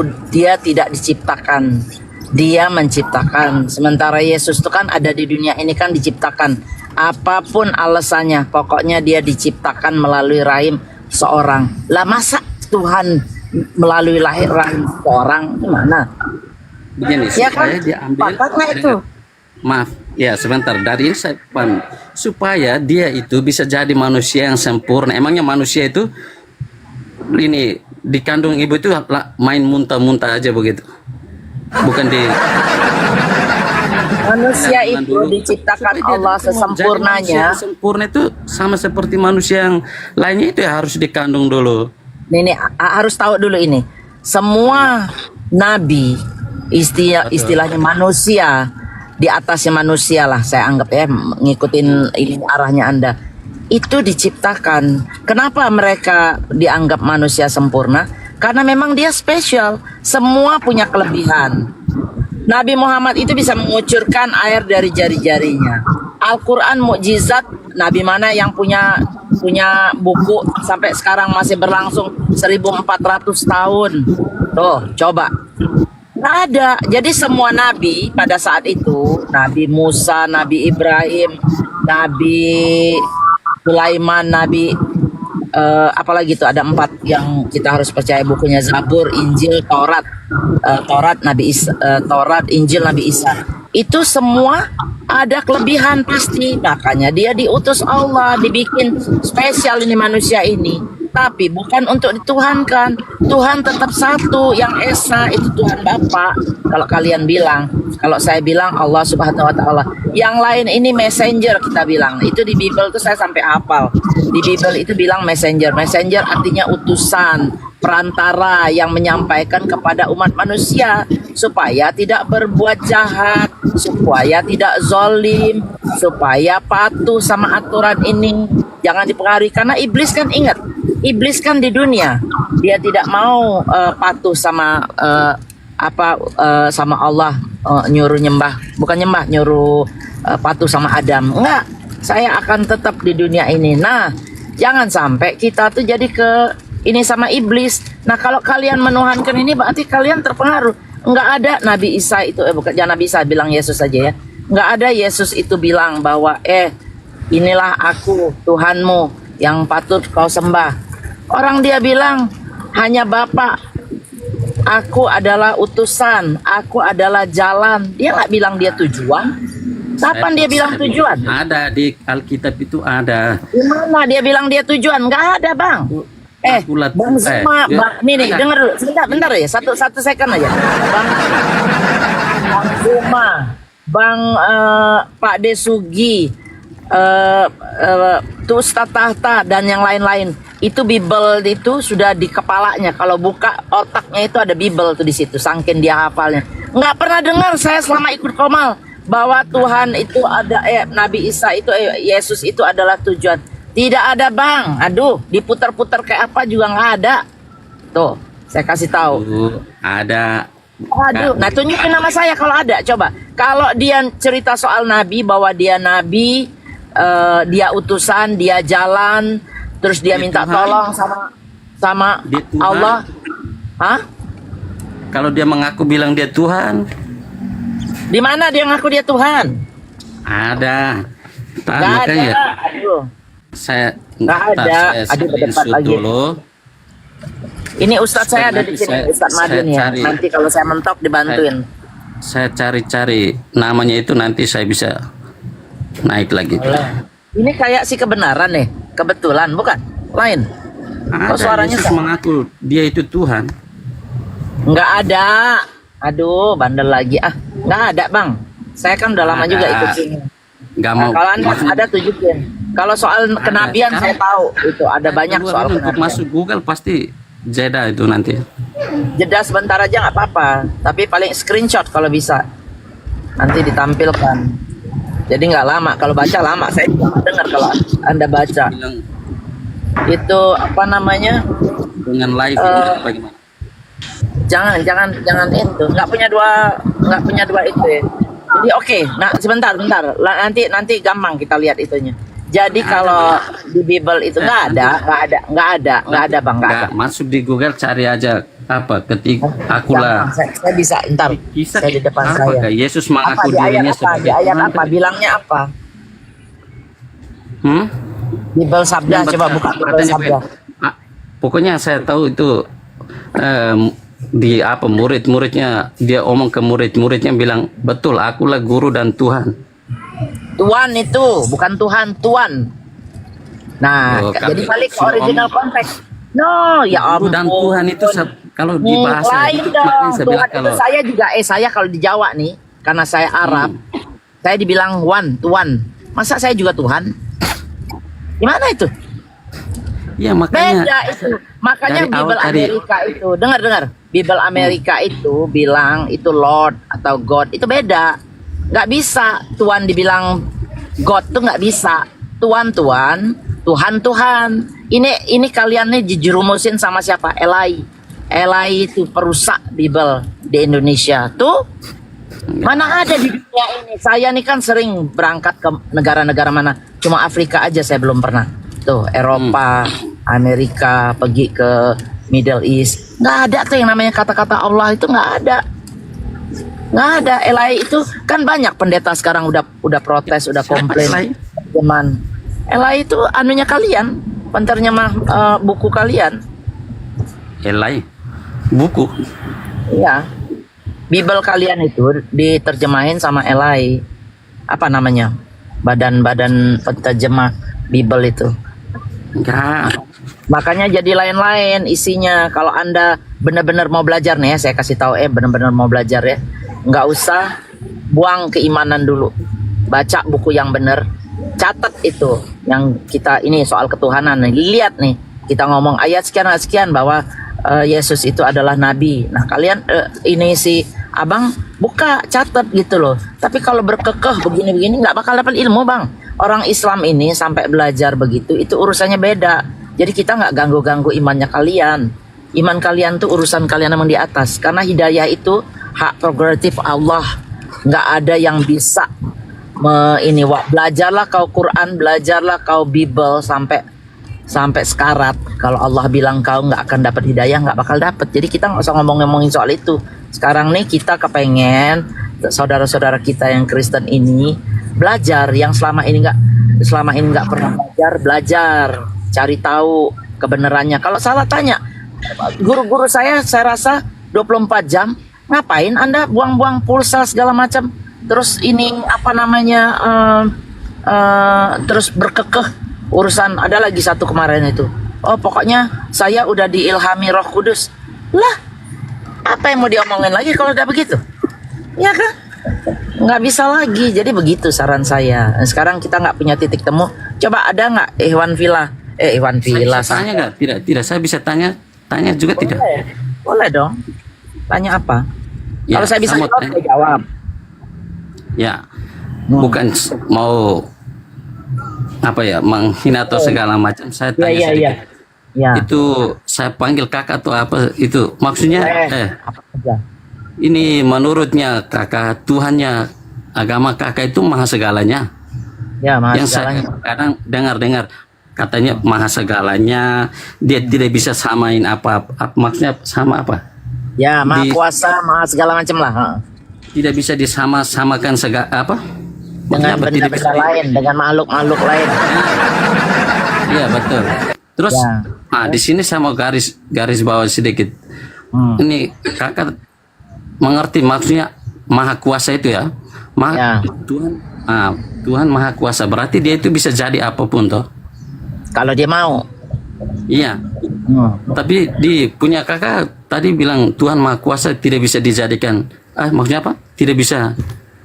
[SPEAKER 6] tidak diciptakan, dia menciptakan. Sementara Yesus itu kan ada di dunia ini kan diciptakan. Apapun alasannya, pokoknya dia diciptakan melalui rahim seorang. Lah masa Tuhan melalui rahim seorang gimana?
[SPEAKER 1] Begini,
[SPEAKER 6] Ya kan?
[SPEAKER 1] supaya dia ambil.
[SPEAKER 6] Sepakat nggak itu?
[SPEAKER 1] Maaf, ya sebentar. Dari ini saya paham. Supaya dia itu bisa jadi manusia yang sempurna. Emangnya manusia itu ini dikandung ibu itu main muntah-muntah aja begitu? Bukan di
[SPEAKER 6] Manusia
[SPEAKER 1] Jangan
[SPEAKER 6] itu
[SPEAKER 1] dulu.
[SPEAKER 6] diciptakan
[SPEAKER 1] Supaya dia
[SPEAKER 6] Allah
[SPEAKER 1] itu mau jadi manusia
[SPEAKER 6] sesempurnanya.
[SPEAKER 1] yang sempurna itu sama seperti manusia yang lainnya itu ya harus dikandung dulu.
[SPEAKER 6] Nih, harus tahu dulu ini. Semua nabi istilahnya manusia di atasnya manusia lah, saya anggap ya, ngikutin ini arahnya Anda. Itu diciptakan. Kenapa mereka dianggap manusia sempurna? Karena memang dia spesial. Semua punya kelebihan. Nabi Muhammad itu bisa mengucurkan air dari jari-jarinya. Al-Quran mukjizat. Nabi mana yang punya buku sampai sekarang masih berlangsung 1400 tahun. Tuh, coba. Nggak ada. Jadi semua nabi pada saat itu, Nabi Musa, Nabi Ibrahim, Nabi Sulaiman, Nabi apalagi itu ada 4 yang kita harus percaya bukunya, Zabur, Injil, Taurat, Taurat, Injil, Nabi Isa. Itu semua ada kelebihan pasti, makanya dia diutus Allah, dibikin spesial ini manusia ini. Tapi bukan untuk dituhankan. Tuhan tetap satu, yang esa itu Tuhan Bapa. Kalau kalian bilang, kalau saya bilang Allah Subhanahu wa taala. Yang lain ini messenger kita bilang. Itu di Bible itu saya sampai hafal. Di Bible itu bilang messenger. Messenger artinya utusan, perantara yang menyampaikan kepada umat manusia supaya tidak berbuat jahat, supaya tidak zolim, supaya patuh sama aturan ini. Jangan dipengaruhi, karena iblis kan, ingat, iblis kan di dunia dia tidak mau patuh sama sama Allah, nyuruh nyembah, bukan nyembah, nyuruh patuh sama Adam. Enggak, saya akan tetap di dunia ini. Nah, jangan sampai kita tuh jadi ke ini sama iblis. Nah, kalau kalian menuhankan ini berarti kalian terpengaruh. Enggak ada Nabi Isa itu, bukan jangan Nabi Isa, bilang Yesus saja ya. Enggak ada Yesus itu bilang bahwa inilah aku Tuhanmu yang patut kau sembah. Orang dia bilang hanya Bapa, aku adalah utusan, aku adalah jalan. Dia nggak bilang dia tujuan. Kapan dia bilang tujuan?
[SPEAKER 1] Ada di Alkitab itu ada.
[SPEAKER 6] Di mana dia bilang dia tujuan? Nggak ada, Bang. Bang Zuma, nih, dengar dulu. Bentar ya, satu second aja. Bang Zuma, Bang Pak Desugi, tuh Ustaz Tahta dan yang lain-lain. Itu Bible itu sudah di kepalanya. Kalau buka otaknya itu ada Bible tuh di situ. Sangkin dia hafalnya. Nggak pernah dengar saya selama ikut Komal bahwa Tuhan itu ada, Nabi Isa itu, Yesus itu adalah tujuan. Tidak ada, Bang. Aduh, diputar-putar kayak apa juga nggak ada. Tuh, saya kasih tahu.
[SPEAKER 1] Ada.
[SPEAKER 6] Aduh, nah tunjukin nama saya kalau ada. Coba. Kalau dia cerita soal Nabi, bahwa dia Nabi, dia utusan, dia jalan, terus dia minta tolong sama Allah. Hah?
[SPEAKER 1] Kalau dia mengaku bilang dia Tuhan,
[SPEAKER 6] di mana dia ngaku dia Tuhan?
[SPEAKER 1] ada.
[SPEAKER 6] Nggak ada.
[SPEAKER 1] Makanya
[SPEAKER 6] Aduh,
[SPEAKER 1] saya
[SPEAKER 6] nggak ada. Aduh, berdebat lagi.
[SPEAKER 1] dulu.
[SPEAKER 6] Ini Ustadz saya ada di sini, Ustadz Madin ya. Nanti kalau saya mentok dibantuin.
[SPEAKER 1] Saya cari-cari namanya itu, nanti saya bisa naik lagi.
[SPEAKER 6] Ini kayak si kebenaran nih, kebetulan bukan? Lain. Kok suaranya
[SPEAKER 1] Yesus mengaku dia itu Tuhan.
[SPEAKER 6] Nggak ada. Aduh, bandel lagi. Nggak ada, Bang. Saya kan udah lama juga ikut sini.
[SPEAKER 1] Nggak
[SPEAKER 6] Nah,
[SPEAKER 1] mau.
[SPEAKER 6] kalau Anda ada tunjukin. Kalau soal kenabian saya tahu itu ada banyak soal
[SPEAKER 1] untuk
[SPEAKER 6] kenabian.
[SPEAKER 1] masuk Google pasti jeda itu nanti.
[SPEAKER 6] Jeda sebentar aja nggak apa-apa. Tapi paling screenshot kalau bisa. Nanti ditampilkan. Jadi nggak lama. Kalau baca lama. Saya juga nggak dengar kalau Anda baca.
[SPEAKER 1] Bilang
[SPEAKER 6] Itu apa namanya?
[SPEAKER 1] dengan live bagaimana?
[SPEAKER 6] Jangan itu. Nggak punya dua itu ya. Jadi oke. Nah, sebentar. Nanti gampang kita lihat itunya. Jadi kalau di Bible itu nggak ada, Bang, nggak ada.
[SPEAKER 1] Masuk di Google, cari aja apa, ketik akulah.
[SPEAKER 6] Saya bisa, ntar.
[SPEAKER 1] Kisah
[SPEAKER 6] Saya di depan
[SPEAKER 1] apa,
[SPEAKER 6] saya.
[SPEAKER 1] kayak Yesus
[SPEAKER 6] Apa
[SPEAKER 1] mengaku
[SPEAKER 6] di ayat
[SPEAKER 1] dirinya
[SPEAKER 6] apa?
[SPEAKER 1] sebagai
[SPEAKER 6] Di ayat
[SPEAKER 1] Tuhan.
[SPEAKER 6] apa? Bilangnya apa? Bible Sabda, coba buka Bible Sabda.
[SPEAKER 1] Pokoknya saya tahu itu di apa, murid-muridnya, dia omong ke murid-muridnya bilang, betul akulah guru dan Tuhan.
[SPEAKER 6] Tuan itu, bukan Tuhan, Tuan. Nah, jadi balik ke original konteks. No, ya
[SPEAKER 1] Guru
[SPEAKER 6] ampun.
[SPEAKER 1] dan Tuhan itu kalau di bahasa
[SPEAKER 6] lain
[SPEAKER 1] itu,
[SPEAKER 6] dong.
[SPEAKER 1] makanya saya bilang
[SPEAKER 6] Tuhan
[SPEAKER 1] kalau
[SPEAKER 6] itu saya juga, saya kalau di Jawa nih, karena saya Arab, saya dibilang Wan, Tuan. Masa saya juga Tuhan? Gimana itu?
[SPEAKER 1] ya makanya
[SPEAKER 6] Beda itu. Makanya
[SPEAKER 1] dari awal
[SPEAKER 6] Bible
[SPEAKER 1] tadi.
[SPEAKER 6] Amerika itu, dengar. Bible Amerika itu bilang itu Lord atau God, itu beda. Nggak bisa Tuhan dibilang God tuh nggak bisa. Tuhan, Tuhan. Ini kalian nih dijerumusin sama siapa? Elai itu perusak Bible di Indonesia. Tuh mana ada di dunia ini. Saya nih kan sering berangkat ke negara-negara mana. Cuma Afrika aja saya belum pernah. Tuh Eropa, Amerika, pergi ke Middle East. Nggak ada tuh yang namanya kata-kata Allah itu nggak ada. Nggak ada. Elai itu kan banyak pendeta sekarang udah protes, udah komplain. Cuman Elai itu anunya kalian, penterjemah buku kalian.
[SPEAKER 1] Elai buku.
[SPEAKER 6] Iya. Bible kalian itu diterjemahin sama Elai. Apa namanya? Badan penterjemah Bible itu.
[SPEAKER 1] Enggak.
[SPEAKER 6] Makanya jadi lain-lain isinya. Kalau Anda benar-benar mau belajar nih ya, saya kasih tahu benar-benar mau belajar ya. Nggak usah buang keimanan dulu. Baca buku yang benar. Catat itu yang kita ini soal ketuhanan. Lihat nih, kita ngomong ayat sekian bahwa Yesus itu adalah nabi. Nah, kalian ini si Abang buka, catat gitu loh. Tapi kalau berkekeh begini-begini nggak bakal dapat ilmu, Bang. Orang Islam ini sampai belajar begitu, itu urusannya beda. Jadi kita nggak ganggu-ganggu imannya kalian. Iman kalian tuh urusan kalian yang di atas. Karena hidayah itu hak prerogatif Allah. Nggak ada yang bisa ini belajarlah kau Quran, belajarlah kau Bible sampai sekarat. Kalau Allah bilang kau nggak akan dapat hidayah, nggak bakal dapat. Jadi kita nggak usah ngomongin soal itu. Sekarang nih kita kepengen saudara-saudara kita yang Kristen ini belajar, yang selama ini nggak pernah belajar, cari tahu kebenarannya. Kalau salah tanya. Guru-guru saya rasa 24 jam. Ngapain Anda buang-buang pulsa segala macam? Terus ini apa namanya? Terus berkekeh urusan. Ada lagi satu kemarin itu. Oh pokoknya saya udah diilhami Roh Kudus. Lah, apa yang mau diomongin lagi kalau udah begitu? Ya kan? Nggak bisa lagi. Jadi begitu saran saya. Sekarang kita nggak punya titik temu. Coba ada nggak Iwan Villa? Iwan Villa.
[SPEAKER 1] Saya tanya nggak? Tidak. Saya bisa tanya juga tidak.
[SPEAKER 6] Boleh dong. Tanya apa?
[SPEAKER 1] Ya,
[SPEAKER 6] kalau saya bisa jawab, saya jawab.
[SPEAKER 1] Ya, bukan mau apa ya menghina atau segala macam. Saya tanya sedikit.
[SPEAKER 6] Ya.
[SPEAKER 1] Itu saya panggil kakak atau apa itu? Maksudnya
[SPEAKER 6] apa aja.
[SPEAKER 1] ini menurutnya kakak, Tuhannya, agama kakak itu maha segalanya.
[SPEAKER 6] Ya, maha
[SPEAKER 1] Yang
[SPEAKER 6] segalanya.
[SPEAKER 1] saya kadang dengar katanya maha segalanya, dia tidak bisa samain apa maksudnya sama apa?
[SPEAKER 6] Ya, maha kuasa, maha segala macam lah.
[SPEAKER 1] Tidak bisa disama-samakan apa?
[SPEAKER 6] Dengan
[SPEAKER 1] Maksudnya apa? Tidak bisa
[SPEAKER 6] benda-benda lain, dengan makhluk-makhluk lain.
[SPEAKER 1] Iya betul. Terus,
[SPEAKER 6] Ya.
[SPEAKER 1] di sini saya mau garis bawah sedikit. Ini kakak mengerti maksudnya maha kuasa itu ya?
[SPEAKER 6] Ya.
[SPEAKER 1] Tuhan maha kuasa. Berarti dia itu bisa jadi apapun toh?
[SPEAKER 6] Kalau dia mau.
[SPEAKER 1] Iya. Tapi di punya kakak tadi bilang Tuhan maha kuasa tidak bisa dijadikan. Maksudnya apa? Tidak bisa.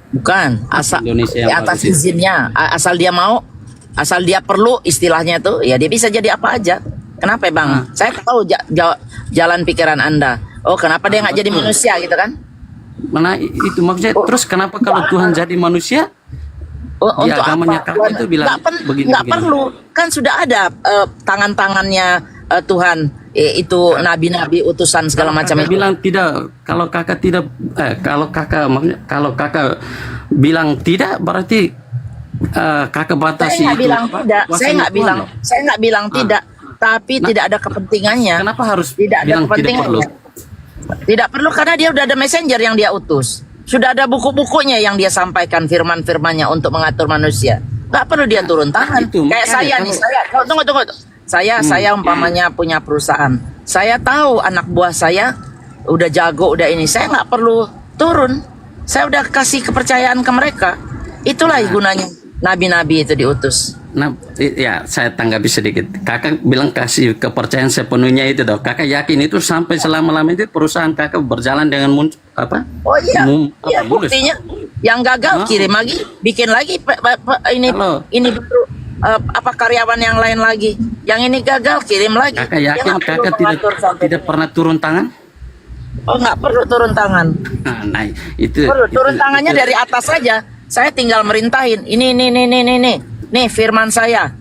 [SPEAKER 6] Bukan, asal
[SPEAKER 1] Indonesia
[SPEAKER 6] di
[SPEAKER 1] yang
[SPEAKER 6] atas
[SPEAKER 1] bagus itu.
[SPEAKER 6] izinnya, asal dia mau, asal dia perlu istilahnya tuh, ya dia bisa jadi apa aja. Kenapa Bang? Saya tahu jalan pikiran Anda. Oh, kenapa dia nggak jadi manusia gitu kan?
[SPEAKER 1] Mana itu maksudnya? Terus kenapa kalau Tuhan jadi manusia? Di
[SPEAKER 6] Untuk
[SPEAKER 1] agamanya
[SPEAKER 6] apa?
[SPEAKER 1] kakak itu bilang begini.
[SPEAKER 6] Nggak perlu, kan sudah ada tangan-tangannya Tuhan, itu nabi-nabi utusan segala macam
[SPEAKER 1] Kakak
[SPEAKER 6] itu.
[SPEAKER 1] bilang tidak. Kalau kakak tidak, maksudnya kalau kakak bilang tidak berarti kakak batasi
[SPEAKER 6] Saya nggak
[SPEAKER 1] itu.
[SPEAKER 6] bilang tidak, saya nggak bilang tidak, tapi tidak ada kepentingannya.
[SPEAKER 1] Kenapa harus
[SPEAKER 6] Tidak ada
[SPEAKER 1] bilang tidak perlu?
[SPEAKER 6] kepentingannya. Tidak perlu karena dia udah ada messenger yang dia utus. Sudah ada buku-bukunya yang dia sampaikan firman-firmannya untuk mengatur manusia. Nggak perlu dia turun tangan.
[SPEAKER 1] itu,
[SPEAKER 6] Kayak
[SPEAKER 1] makanya
[SPEAKER 6] saya nih, tunggu. Saya umpamanya punya perusahaan. Saya tahu anak buah saya udah jago, udah ini. Saya nggak perlu turun. Saya udah kasih kepercayaan ke mereka. Itulah gunanya nabi-nabi itu diutus.
[SPEAKER 1] Nah, ya saya tanggapi sedikit. Kakak bilang kasih kepercayaan sepenuhnya itu dong. Kakak yakin itu sampai selama-lama itu perusahaan kakak berjalan dengan apa?
[SPEAKER 6] Oh iya, iya
[SPEAKER 1] mulus.
[SPEAKER 6] buktinya. Yang gagal kirim lagi, bikin lagi ini baru apa karyawan yang lain lagi. Yang ini gagal kirim lagi.
[SPEAKER 1] Kakak
[SPEAKER 6] Dia
[SPEAKER 1] yakin
[SPEAKER 6] nggak perlu
[SPEAKER 1] kakak
[SPEAKER 6] mengatur sampai
[SPEAKER 1] tidak pernah turun tangan?
[SPEAKER 6] Oh nggak perlu turun tangan.
[SPEAKER 1] Nah, itu
[SPEAKER 6] Perlu turun
[SPEAKER 1] itu-
[SPEAKER 6] tangannya
[SPEAKER 1] itu-
[SPEAKER 6] dari atas saja. Saya tinggal merintahin. Ini. Nih firman saya.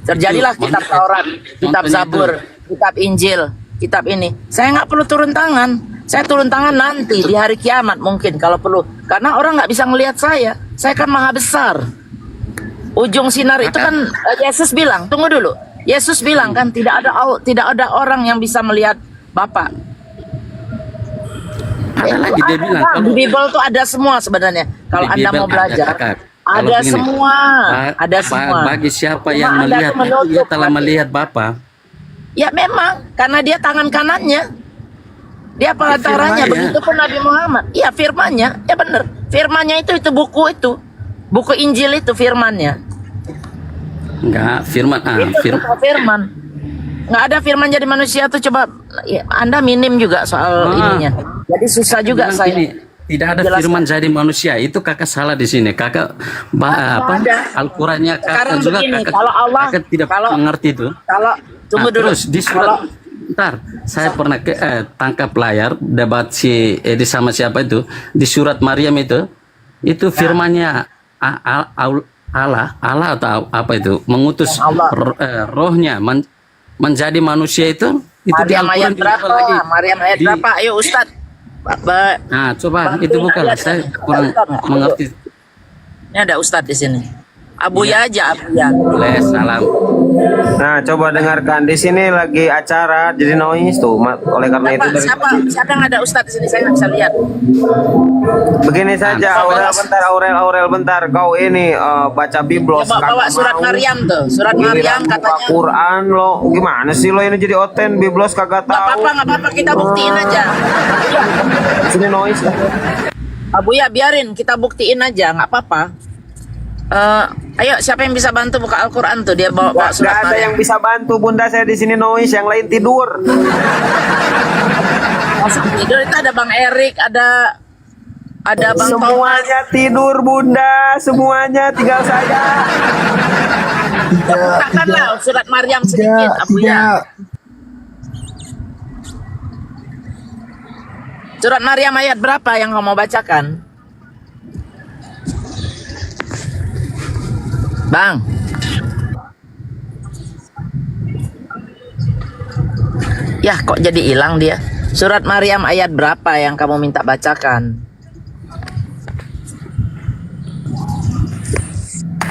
[SPEAKER 6] Terjadilah
[SPEAKER 1] Itu,
[SPEAKER 6] kitab
[SPEAKER 1] contohnya-
[SPEAKER 6] Taurat, kitab
[SPEAKER 1] contohnya
[SPEAKER 6] Zabur, kitab Injil, kitab ini. Saya nggak perlu turun tangan. Saya turun tangan nanti di hari kiamat mungkin kalau perlu. Karena orang nggak bisa ngelihat saya. Saya kan maha besar. Ujung sinar itu kan Yesus bilang. Tunggu dulu. Yesus bilang kan tidak ada orang yang bisa melihat Bapa.
[SPEAKER 1] Ada lagi dia bilang
[SPEAKER 6] Di
[SPEAKER 1] kalau
[SPEAKER 6] Bible tuh ada semua sebenarnya. Kalau
[SPEAKER 1] di
[SPEAKER 6] Anda
[SPEAKER 1] Bible
[SPEAKER 6] mau belajar,
[SPEAKER 1] Kakak. Kalau
[SPEAKER 6] ada
[SPEAKER 1] begini,
[SPEAKER 6] semua, ada semua.
[SPEAKER 1] Bagi siapa
[SPEAKER 6] Cuma
[SPEAKER 1] yang
[SPEAKER 6] Anda
[SPEAKER 1] melihat
[SPEAKER 6] tuh menutup
[SPEAKER 1] dia telah
[SPEAKER 6] hati.
[SPEAKER 1] melihat Bapa.
[SPEAKER 6] Ya memang, karena dia tangan kanannya. Dia perantaranya,
[SPEAKER 1] Firman, ya.
[SPEAKER 6] begitupun Nabi Muhammad. Iya firmannya, ya benar. Firmannya itu buku itu. Buku Injil itu firmannya.
[SPEAKER 1] Enggak, firman
[SPEAKER 6] Itu firman. Nggak ada firman jadi manusia tuh coba ya, Anda minim juga soal ininya. Jadi susah juga
[SPEAKER 1] bilang
[SPEAKER 6] saya.
[SPEAKER 1] gini, tidak ada
[SPEAKER 6] Jelaskan.
[SPEAKER 1] firman jadi manusia. Itu kakak salah di sini. Kakak
[SPEAKER 6] ada.
[SPEAKER 1] Al-Qur'annya kakak
[SPEAKER 6] Sekarang
[SPEAKER 1] juga
[SPEAKER 6] begini,
[SPEAKER 1] kakak,
[SPEAKER 6] kalau Allah-
[SPEAKER 1] kakak tidak
[SPEAKER 6] kalau-
[SPEAKER 1] mengerti itu.
[SPEAKER 6] Kalau tunggu dulu.
[SPEAKER 1] Terus di surat ntar saya pernah tangkap layar debat si Edi sama siapa itu di surat Maryam itu firmannya Allah atau apa itu mengutus
[SPEAKER 6] Allah.
[SPEAKER 1] rohnya menjadi manusia itu di
[SPEAKER 6] Maryam
[SPEAKER 1] Al-Quran
[SPEAKER 6] ayat
[SPEAKER 1] di
[SPEAKER 6] berapa?
[SPEAKER 1] level lagi.
[SPEAKER 6] Maryam ayat
[SPEAKER 1] Di-
[SPEAKER 6] berapa? Ayo Ustaz.
[SPEAKER 1] Nah coba itu bukan
[SPEAKER 6] ayat.
[SPEAKER 1] saya kurang
[SPEAKER 6] Ustaz,
[SPEAKER 1] mengerti.
[SPEAKER 6] Ini ada Ustadz di sini. Abuya aja, Abuya.
[SPEAKER 1] Boleh, salam.
[SPEAKER 4] Nah, coba dengarkan. Di sini lagi acara jadi noise tuh. Oleh karena itu
[SPEAKER 6] Siapa yang ada Ustadz di sini? Saya nggak bisa lihat.
[SPEAKER 4] begini saja, Aurel bentar. Kau ini baca biblos.
[SPEAKER 6] Ya, bawa surat Maryam tuh. Surat Maryam katanya.
[SPEAKER 4] Quran lo. Gimana sih lo ini jadi oten biblos kagak tahu.
[SPEAKER 6] Nggak apa-apa, kita buktiin aja.
[SPEAKER 4] Sini noise lah.
[SPEAKER 6] Abuya biarin, kita buktiin aja, nggak apa-apa. Ayo, siapa yang bisa bantu buka Al-Quran tuh? Dia bawa surat
[SPEAKER 4] Gak ada
[SPEAKER 6] Maryam.
[SPEAKER 4] yang bisa bantu, Bunda. Saya di sini noise, yang lain tidur.
[SPEAKER 6] Masuk tidur itu ada Bang Erik, ada Bang Thomas.
[SPEAKER 4] Semuanya tidur, Bunda. Semuanya, tinggal saya.
[SPEAKER 6] Bukakanlah surat Maryam sedikit, Abuya. Surat Maryam ayat berapa yang kamu mau bacakan? Bang. Ya, kok jadi hilang dia? Surat Maryam ayat berapa yang kamu minta bacakan?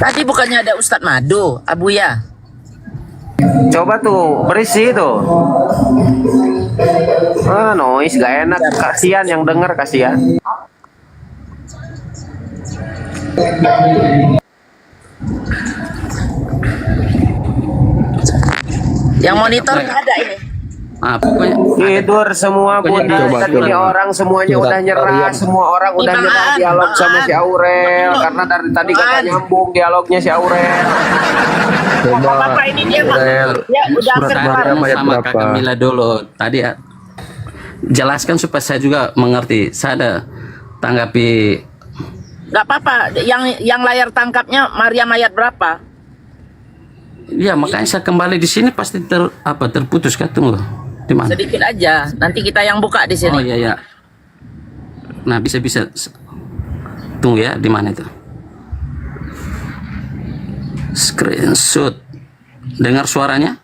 [SPEAKER 6] Tadi bukannya ada Ustadz Madu, Abuya?
[SPEAKER 4] Coba tuh, berisi tuh. Noise, gak enak. Kasihan yang denger, kasihan.
[SPEAKER 6] Yang monitor nggak ada ini.
[SPEAKER 1] Pokoknya
[SPEAKER 4] Tidur semua, Bunda.
[SPEAKER 5] Coba,
[SPEAKER 4] Tadi ini
[SPEAKER 5] coba.
[SPEAKER 4] orang semuanya udah nyerah. Semua orang udah
[SPEAKER 6] Bang
[SPEAKER 4] nyerah
[SPEAKER 6] Aan,
[SPEAKER 4] dialog
[SPEAKER 6] Bang
[SPEAKER 4] sama
[SPEAKER 6] Aan.
[SPEAKER 4] si Aurel. Karena dari tadi
[SPEAKER 6] Bang
[SPEAKER 4] kagak
[SPEAKER 6] Aan.
[SPEAKER 4] nyambung dialognya si Aurel.
[SPEAKER 6] Bapak ini dia ya udah
[SPEAKER 5] Surat
[SPEAKER 6] kelar.
[SPEAKER 5] Maryam ayat
[SPEAKER 1] sama
[SPEAKER 5] berapa?
[SPEAKER 1] Kak Kamila dulu. Tadi ya, jelaskan supaya saya juga mengerti. Saya ada tanggapi.
[SPEAKER 6] Nggak apa-apa. Yang layar tangkapnya Maryam ayat berapa?
[SPEAKER 1] Ya makanya saya kembali di sini pasti terputus kan, tunggu. Di mana?
[SPEAKER 6] Sedikit aja. Nanti kita yang buka di sini.
[SPEAKER 1] Oh iya ya. Nah bisa tunggu ya, di mana itu? Screenshot. Dengar suaranya?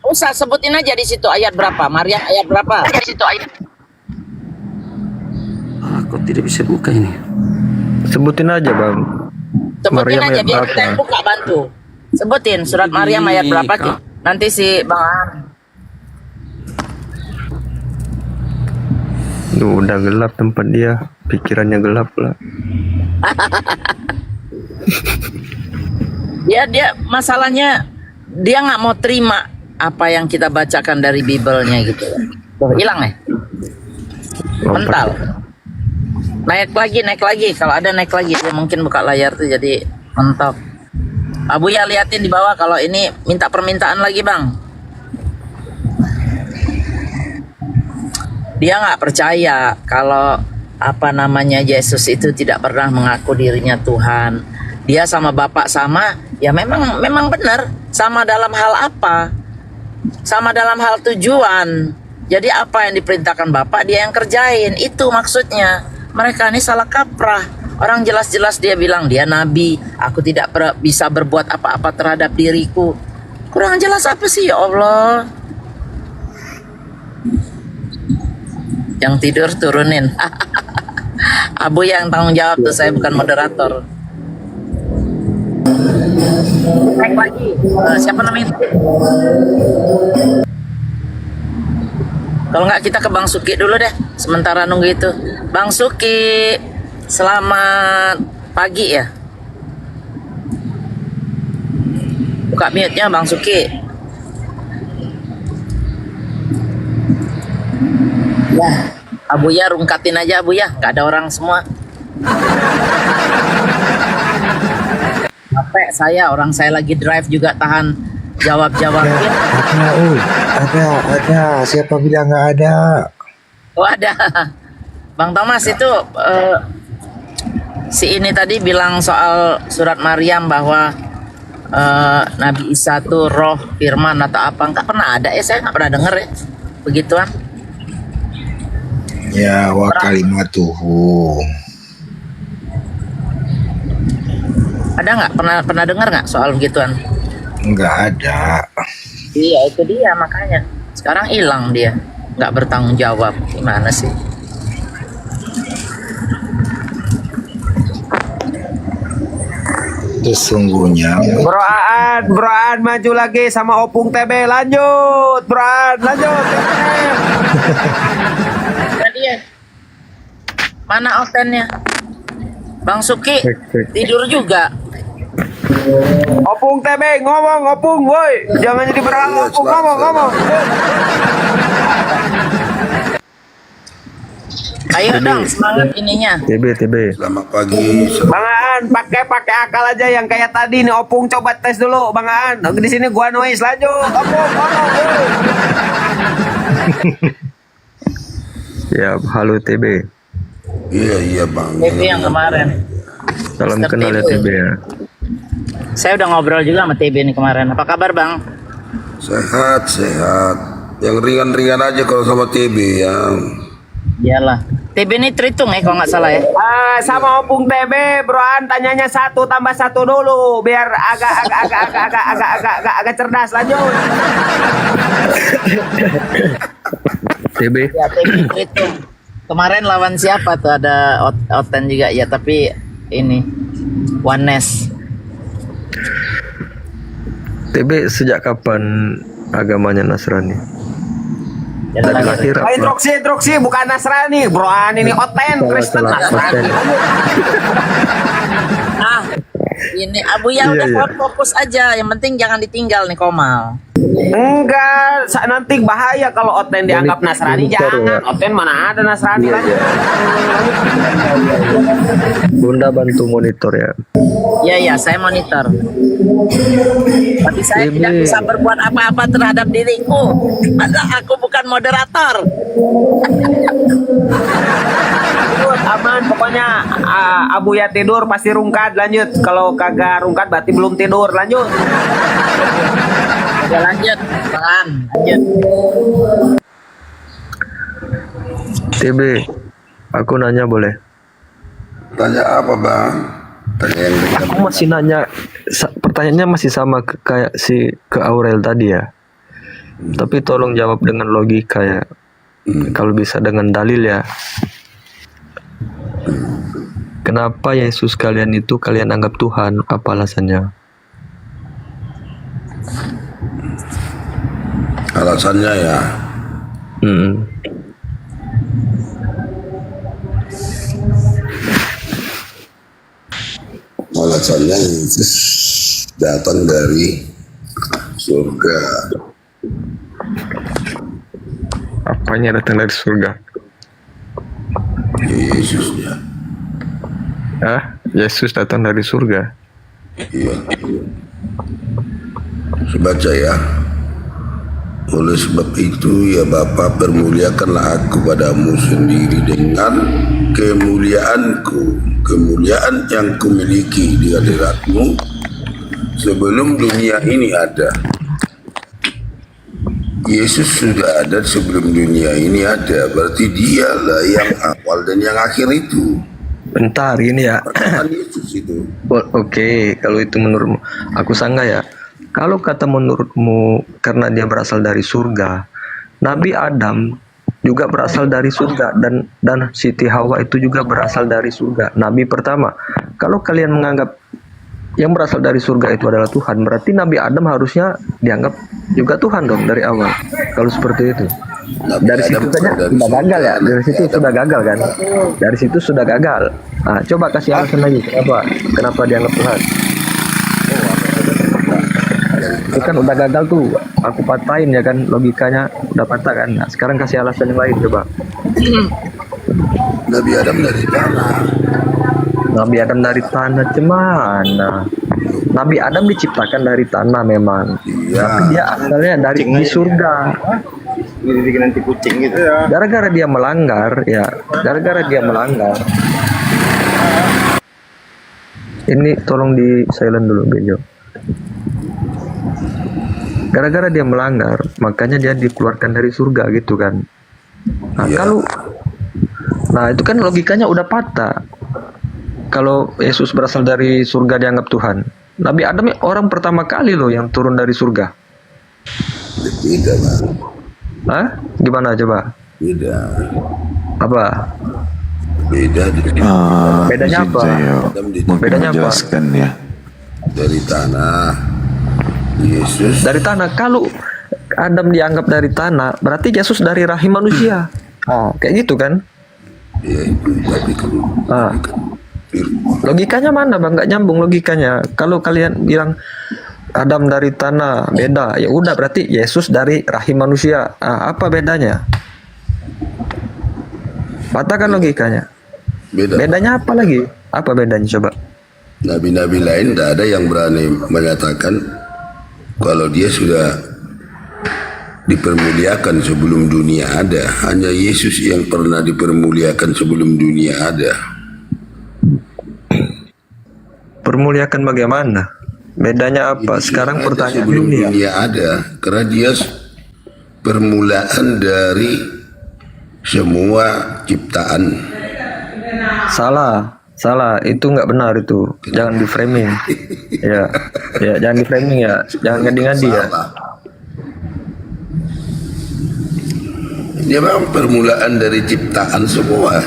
[SPEAKER 6] Usah sebutin aja di situ ayat berapa? Maryam ayat berapa? Di situ ayat.
[SPEAKER 1] Aku tidak bisa buka ini.
[SPEAKER 5] Sebutin aja, Bang.
[SPEAKER 6] Sebutin
[SPEAKER 5] Maryam
[SPEAKER 6] aja
[SPEAKER 5] ayat
[SPEAKER 6] biar
[SPEAKER 5] berapa?
[SPEAKER 6] kita yang buka, bantu. Sebutin surat Maryam ayat berapa?
[SPEAKER 1] Kak.
[SPEAKER 6] Nanti si Bang Aan.
[SPEAKER 5] Duh, udah gelap tempat dia. Pikirannya gelap lah.
[SPEAKER 6] Dia masalahnya dia nggak mau terima apa yang kita bacakan dari Bible-nya gitu. Tuh, hilang ya? Mental. Naik lagi. Kalau ada naik lagi, dia mungkin buka layar tuh jadi mentok. Abuya liatin di bawah kalau ini minta permintaan lagi, Bang. Dia nggak percaya kalau apa namanya Yesus itu tidak pernah mengaku dirinya Tuhan. Dia sama Bapak sama, ya memang benar. Sama dalam hal apa? Sama dalam hal tujuan. Jadi apa yang diperintahkan Bapak dia yang kerjain. Itu maksudnya. Mereka ini salah kaprah. Orang jelas-jelas dia bilang dia nabi. Aku tidak bisa berbuat apa-apa terhadap diriku. Kurang jelas apa sih ya Allah? Yang tidur turunin. Abu yang tanggung jawab tuh, saya bukan moderator. Naik lagi. Siapa namanya? Kalau nggak kita ke Bang Suki dulu deh. Sementara nunggu itu. Bang Suki, selamat pagi ya. Buka mute-nya Bang Suki. Ya, Abuya rungkatin aja Abuya, nggak ada orang semua. Capek saya, orang saya lagi drive juga tahan jawab-jawabin.
[SPEAKER 3] Ada. Siapa bilang nggak ada?
[SPEAKER 6] Oh ada. Bang Thomas itu si ini tadi bilang soal surat Maryam bahwa Nabi Isa tuh roh firman atau apa, nggak pernah ada ya, saya nggak pernah denger ya begituan.
[SPEAKER 3] Ya, wa kalimatuhu.
[SPEAKER 6] Ada nggak pernah dengar nggak soal begituan?
[SPEAKER 3] Nggak ada.
[SPEAKER 6] Iya itu dia makanya sekarang hilang dia, nggak bertanggung jawab. Gimana sih?
[SPEAKER 3] Sesungguhnya
[SPEAKER 4] Bro Aan maju lagi sama Opung TB. Lanjut, Bro Aan, lanjut.
[SPEAKER 6] Tadi ya. Mana Otennya? Bang Suki tidur juga.
[SPEAKER 4] Opung TB ngomong, Opung, woi. Jangan jadi berang, Opung ngomong.
[SPEAKER 6] Ayo dong semangat ininya.
[SPEAKER 5] TB.
[SPEAKER 8] Selamat pagi.
[SPEAKER 4] Bang Aan, pakai akal aja yang kayak tadi nih. Opung coba tes dulu, Bang Aan. Di sini gua noise, lanjut. Opung ngomong, woi.
[SPEAKER 5] Ya, halo TB.
[SPEAKER 8] Iya bang.
[SPEAKER 6] Itu yang kemarin.
[SPEAKER 5] Salam
[SPEAKER 6] Mr.
[SPEAKER 5] kenal ya
[SPEAKER 6] TB.
[SPEAKER 5] TB ya.
[SPEAKER 6] Saya udah ngobrol juga sama TB nih kemarin. Apa kabar Bang?
[SPEAKER 8] Sehat. Yang ringan-ringan aja kalau sama TB ya.
[SPEAKER 6] Iyalah. TB ini terhitung ya kalau nggak salah ya.
[SPEAKER 4] Sama Opung TB, Bro Aan tanyanya 1 tambah 1 dulu biar agak cerdas. Lanjut.
[SPEAKER 5] TB.
[SPEAKER 6] Ya TB terhitung. Kemarin lawan siapa tuh? Ada Oten juga ya, tapi ini Oneness.
[SPEAKER 5] TB sejak kapan agamanya Nasrani? Dari lahir
[SPEAKER 4] Lain
[SPEAKER 5] apa?
[SPEAKER 4] Droksi bukan Nasrani, Bro Aan ini Oten Kristen Nasrani.
[SPEAKER 6] Ini Abu ya
[SPEAKER 5] Iya,
[SPEAKER 6] udah
[SPEAKER 5] iya.
[SPEAKER 6] fokus aja. Yang penting jangan ditinggal nih Komal.
[SPEAKER 4] Enggak, nanti bahaya kalau Oten dianggap Nasrani. Jangan, Oten mana ada Nasrani lagi.
[SPEAKER 5] Bunda bantu monitor ya.
[SPEAKER 6] Iya, saya monitor. Tapi saya tidak bisa berbuat apa-apa terhadap diriku. Padahal aku bukan moderator.
[SPEAKER 4] Aman, pokoknya Abu ya tidur pasti rungkat. Lanjut, kalau kagak rungkat berarti belum tidur. Lanjut.
[SPEAKER 6] Ya lanjut, Bang. Lanjut.
[SPEAKER 5] TB, aku nanya boleh?
[SPEAKER 8] Tanya apa bang? Tanya yang ringan.
[SPEAKER 5] Aku masih nanya, pertanyaannya masih sama kayak ke Aurel tadi ya. Tapi tolong jawab dengan logika ya. Kalau bisa dengan dalil ya. Kenapa Yesus kalian itu kalian anggap Tuhan? Apa alasannya?
[SPEAKER 8] Alasannya ya. Alasannya Yesus datang dari surga.
[SPEAKER 5] Apanya datang dari surga?
[SPEAKER 8] Yesusnya.
[SPEAKER 5] Yesus datang dari surga.
[SPEAKER 8] Iya. Baca ya. Oleh sebab itu ya Bapa, permuliakanlah aku padamu sendiri dengan kemuliaanku, kemuliaan yang kumiliki di hadiratmu sebelum dunia ini ada. Yesus sudah ada sebelum dunia ini ada, berarti dialah yang awal dan yang akhir itu.
[SPEAKER 5] Bentar ini ya.
[SPEAKER 8] Perkataan Yesus itu.
[SPEAKER 5] Oke, kalau itu menurutmu, aku sangka ya. Kalau kata menurutmu karena dia berasal dari surga, Nabi Adam juga berasal dari surga dan Siti Hawa itu juga berasal dari surga. Nabi pertama. Kalau kalian menganggap yang berasal dari surga itu adalah Tuhan, berarti Nabi Adam harusnya dianggap juga Tuhan dong dari awal. Kalau seperti itu. Dari situ saja sudah gagal ya. Dari situ sudah gagal kan. Dari situ sudah gagal. Nah, coba kasih alasan lagi kenapa dianggap Tuhan. Itu kan udah gagal tuh, aku patahin ya kan, logikanya udah patah kan. Nah, sekarang kasih alasan yang lain coba.
[SPEAKER 8] Nabi Adam dari tanah.
[SPEAKER 5] Nabi Adam dari tanah cemana? Nabi Adam diciptakan dari tanah memang.
[SPEAKER 8] Iya.
[SPEAKER 5] Tapi dia asalnya dari di surga.
[SPEAKER 2] nanti kucing gitu ya.
[SPEAKER 5] Gara-gara dia melanggar, Ini tolong di silent dulu Bejo. Gara-gara dia melanggar, makanya dia dikeluarkan dari surga gitu kan. Nah,
[SPEAKER 8] Iya.
[SPEAKER 5] itu kan logikanya udah patah. Kalau Yesus berasal dari surga dianggap Tuhan. Nabi Adam orang pertama kali loh yang turun dari surga.
[SPEAKER 8] Beda bang.
[SPEAKER 5] Hah? Gimana coba?
[SPEAKER 8] Beda.
[SPEAKER 5] Apa?
[SPEAKER 8] Beda.
[SPEAKER 5] Bedanya apa?
[SPEAKER 8] Adam di
[SPEAKER 5] Bedanya apa?
[SPEAKER 9] Menjelaskan ya.
[SPEAKER 8] Dari tanah. Yesus
[SPEAKER 5] Dari tanah. Kalau Adam dianggap dari tanah, berarti Yesus dari rahim manusia. Oh, kayak gitu kan?
[SPEAKER 8] ya itu, tapi kalau
[SPEAKER 5] Ah, logikanya mana bang? Nggak nyambung logikanya. Kalau kalian bilang Adam dari tanah beda, ya udah berarti Yesus dari rahim manusia. Ah, apa bedanya? Patahkan logikanya.
[SPEAKER 8] beda.
[SPEAKER 5] Bedanya apa lagi? Apa bedanya coba?
[SPEAKER 8] Nabi-nabi lain tidak ada yang berani menyatakan kalau dia sudah dipermuliakan sebelum dunia ada. Hanya Yesus yang pernah dipermuliakan sebelum dunia ada.
[SPEAKER 5] Permuliakan bagaimana? Bedanya apa? Sekarang
[SPEAKER 8] Ada
[SPEAKER 5] pertanyaan
[SPEAKER 8] sebelum
[SPEAKER 5] ini ya.
[SPEAKER 8] dunia ada, karena dia permulaan dari semua ciptaan.
[SPEAKER 5] Salah, salah. Itu nggak benar itu. Jangan di framing. Ya, ya jangan di framing ya. Jangan ngadi-ngadi ya.
[SPEAKER 8] Salah. Dia memang permulaan dari ciptaan semua.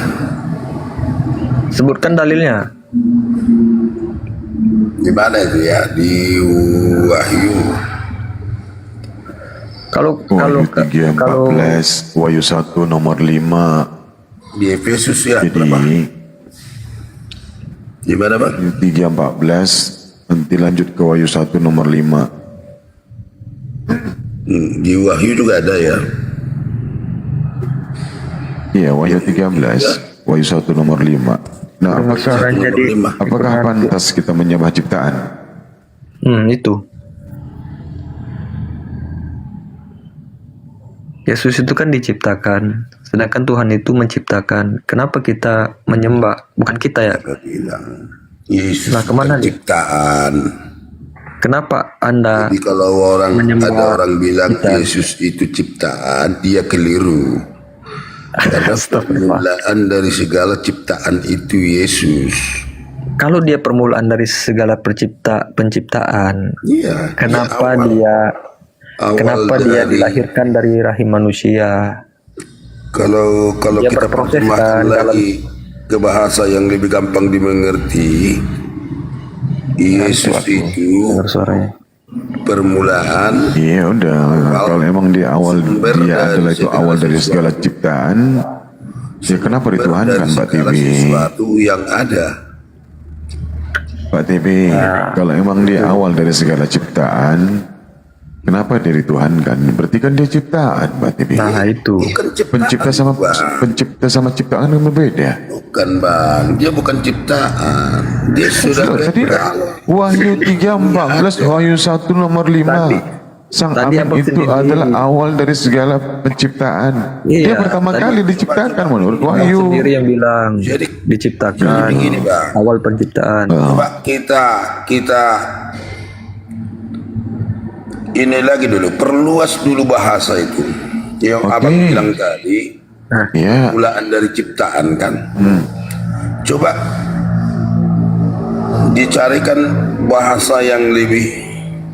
[SPEAKER 5] Sebutkan dalilnya.
[SPEAKER 8] Di mana itu ya? Di Wahyu.
[SPEAKER 5] Kalau
[SPEAKER 9] Wahyu 3:14,
[SPEAKER 5] kalau
[SPEAKER 9] Wahyu 1 nomor 5.
[SPEAKER 8] Di Efesus ya.
[SPEAKER 9] Jadi
[SPEAKER 8] Berapa? Di mana Bang?
[SPEAKER 9] Wahyu 3:14 nanti lanjut ke Wahyu 1 nomor 5.
[SPEAKER 8] Di Wahyu juga ada ya.
[SPEAKER 9] Iya, Wahyu 13, Wahyu 1 nomor 5. Nah,
[SPEAKER 5] permasalahan
[SPEAKER 8] Nomor
[SPEAKER 5] jadi
[SPEAKER 8] 5.
[SPEAKER 9] apakah pantas kita menyembah ciptaan?
[SPEAKER 5] itu. Yesus itu kan diciptakan, sedangkan Tuhan itu menciptakan. Kenapa kita menyembah? Bukan kita ya.
[SPEAKER 8] Saya bilang Yesus
[SPEAKER 5] Nah, kemana nih?
[SPEAKER 8] ciptaan.
[SPEAKER 5] Kenapa Anda
[SPEAKER 8] Jadi kalau
[SPEAKER 5] menyembah
[SPEAKER 8] ada orang bilang
[SPEAKER 5] ciptaan?
[SPEAKER 8] Yesus itu ciptaan, dia keliru. Karena permulaan dari segala ciptaan itu Yesus.
[SPEAKER 5] Kalau dia permulaan dari segala penciptaan,
[SPEAKER 8] Iya.
[SPEAKER 5] kenapa
[SPEAKER 8] dia awal
[SPEAKER 5] kenapa dia
[SPEAKER 8] dari-
[SPEAKER 5] dilahirkan dari rahim manusia?
[SPEAKER 8] Kalau
[SPEAKER 5] Dia
[SPEAKER 8] kita
[SPEAKER 5] berproses
[SPEAKER 8] terjemahkan
[SPEAKER 5] kan
[SPEAKER 8] lagi ke bahasa yang lebih gampang dimengerti, Yesus itu
[SPEAKER 5] Dengar suaranya.
[SPEAKER 8] permulaan
[SPEAKER 9] Iya udah, kalau emang di awal
[SPEAKER 8] Sumber
[SPEAKER 9] dia
[SPEAKER 8] dari
[SPEAKER 9] adalah itu
[SPEAKER 8] segala
[SPEAKER 9] awal dari
[SPEAKER 8] sesuatu.
[SPEAKER 9] segala ciptaan, ya kenapa dituhankan
[SPEAKER 8] dari
[SPEAKER 9] Pak
[SPEAKER 8] segala
[SPEAKER 9] TV?
[SPEAKER 8] sesuatu yang ada.
[SPEAKER 9] Pak TV, kalau emang dia awal dari segala ciptaan, kenapa dia dituhankan? Berarti kan dia ciptaan Pak TV.
[SPEAKER 5] Nah itu.
[SPEAKER 8] Bukan ciptaan,
[SPEAKER 9] Pencipta sama ciptaan kan berbeda.
[SPEAKER 8] bukan Bang, dia bukan ciptaan, dia sudah
[SPEAKER 9] Tadi
[SPEAKER 8] berawal.
[SPEAKER 9] Wahyu 3:14, Wahyu 1 nomor 5. Sang
[SPEAKER 5] tadi
[SPEAKER 9] Amin
[SPEAKER 5] abang
[SPEAKER 9] itu
[SPEAKER 5] sendiri-
[SPEAKER 9] adalah awal dari segala penciptaan.
[SPEAKER 5] Iya,
[SPEAKER 9] Dia pertama
[SPEAKER 5] tadi-
[SPEAKER 9] kali diciptakan menurut
[SPEAKER 5] Abang
[SPEAKER 9] Wahyu.
[SPEAKER 5] sendiri yang bilang
[SPEAKER 8] Jadi-
[SPEAKER 5] diciptakan
[SPEAKER 8] jadi begini, Bang.
[SPEAKER 5] awal penciptaan.
[SPEAKER 8] Coba kita ini lagi dulu, perluas dulu bahasa itu. Yang
[SPEAKER 9] Oke.
[SPEAKER 8] abang bilang tadi,
[SPEAKER 9] Ya,
[SPEAKER 8] permulaan dari ciptaan kan. Coba dicarikan bahasa yang lebih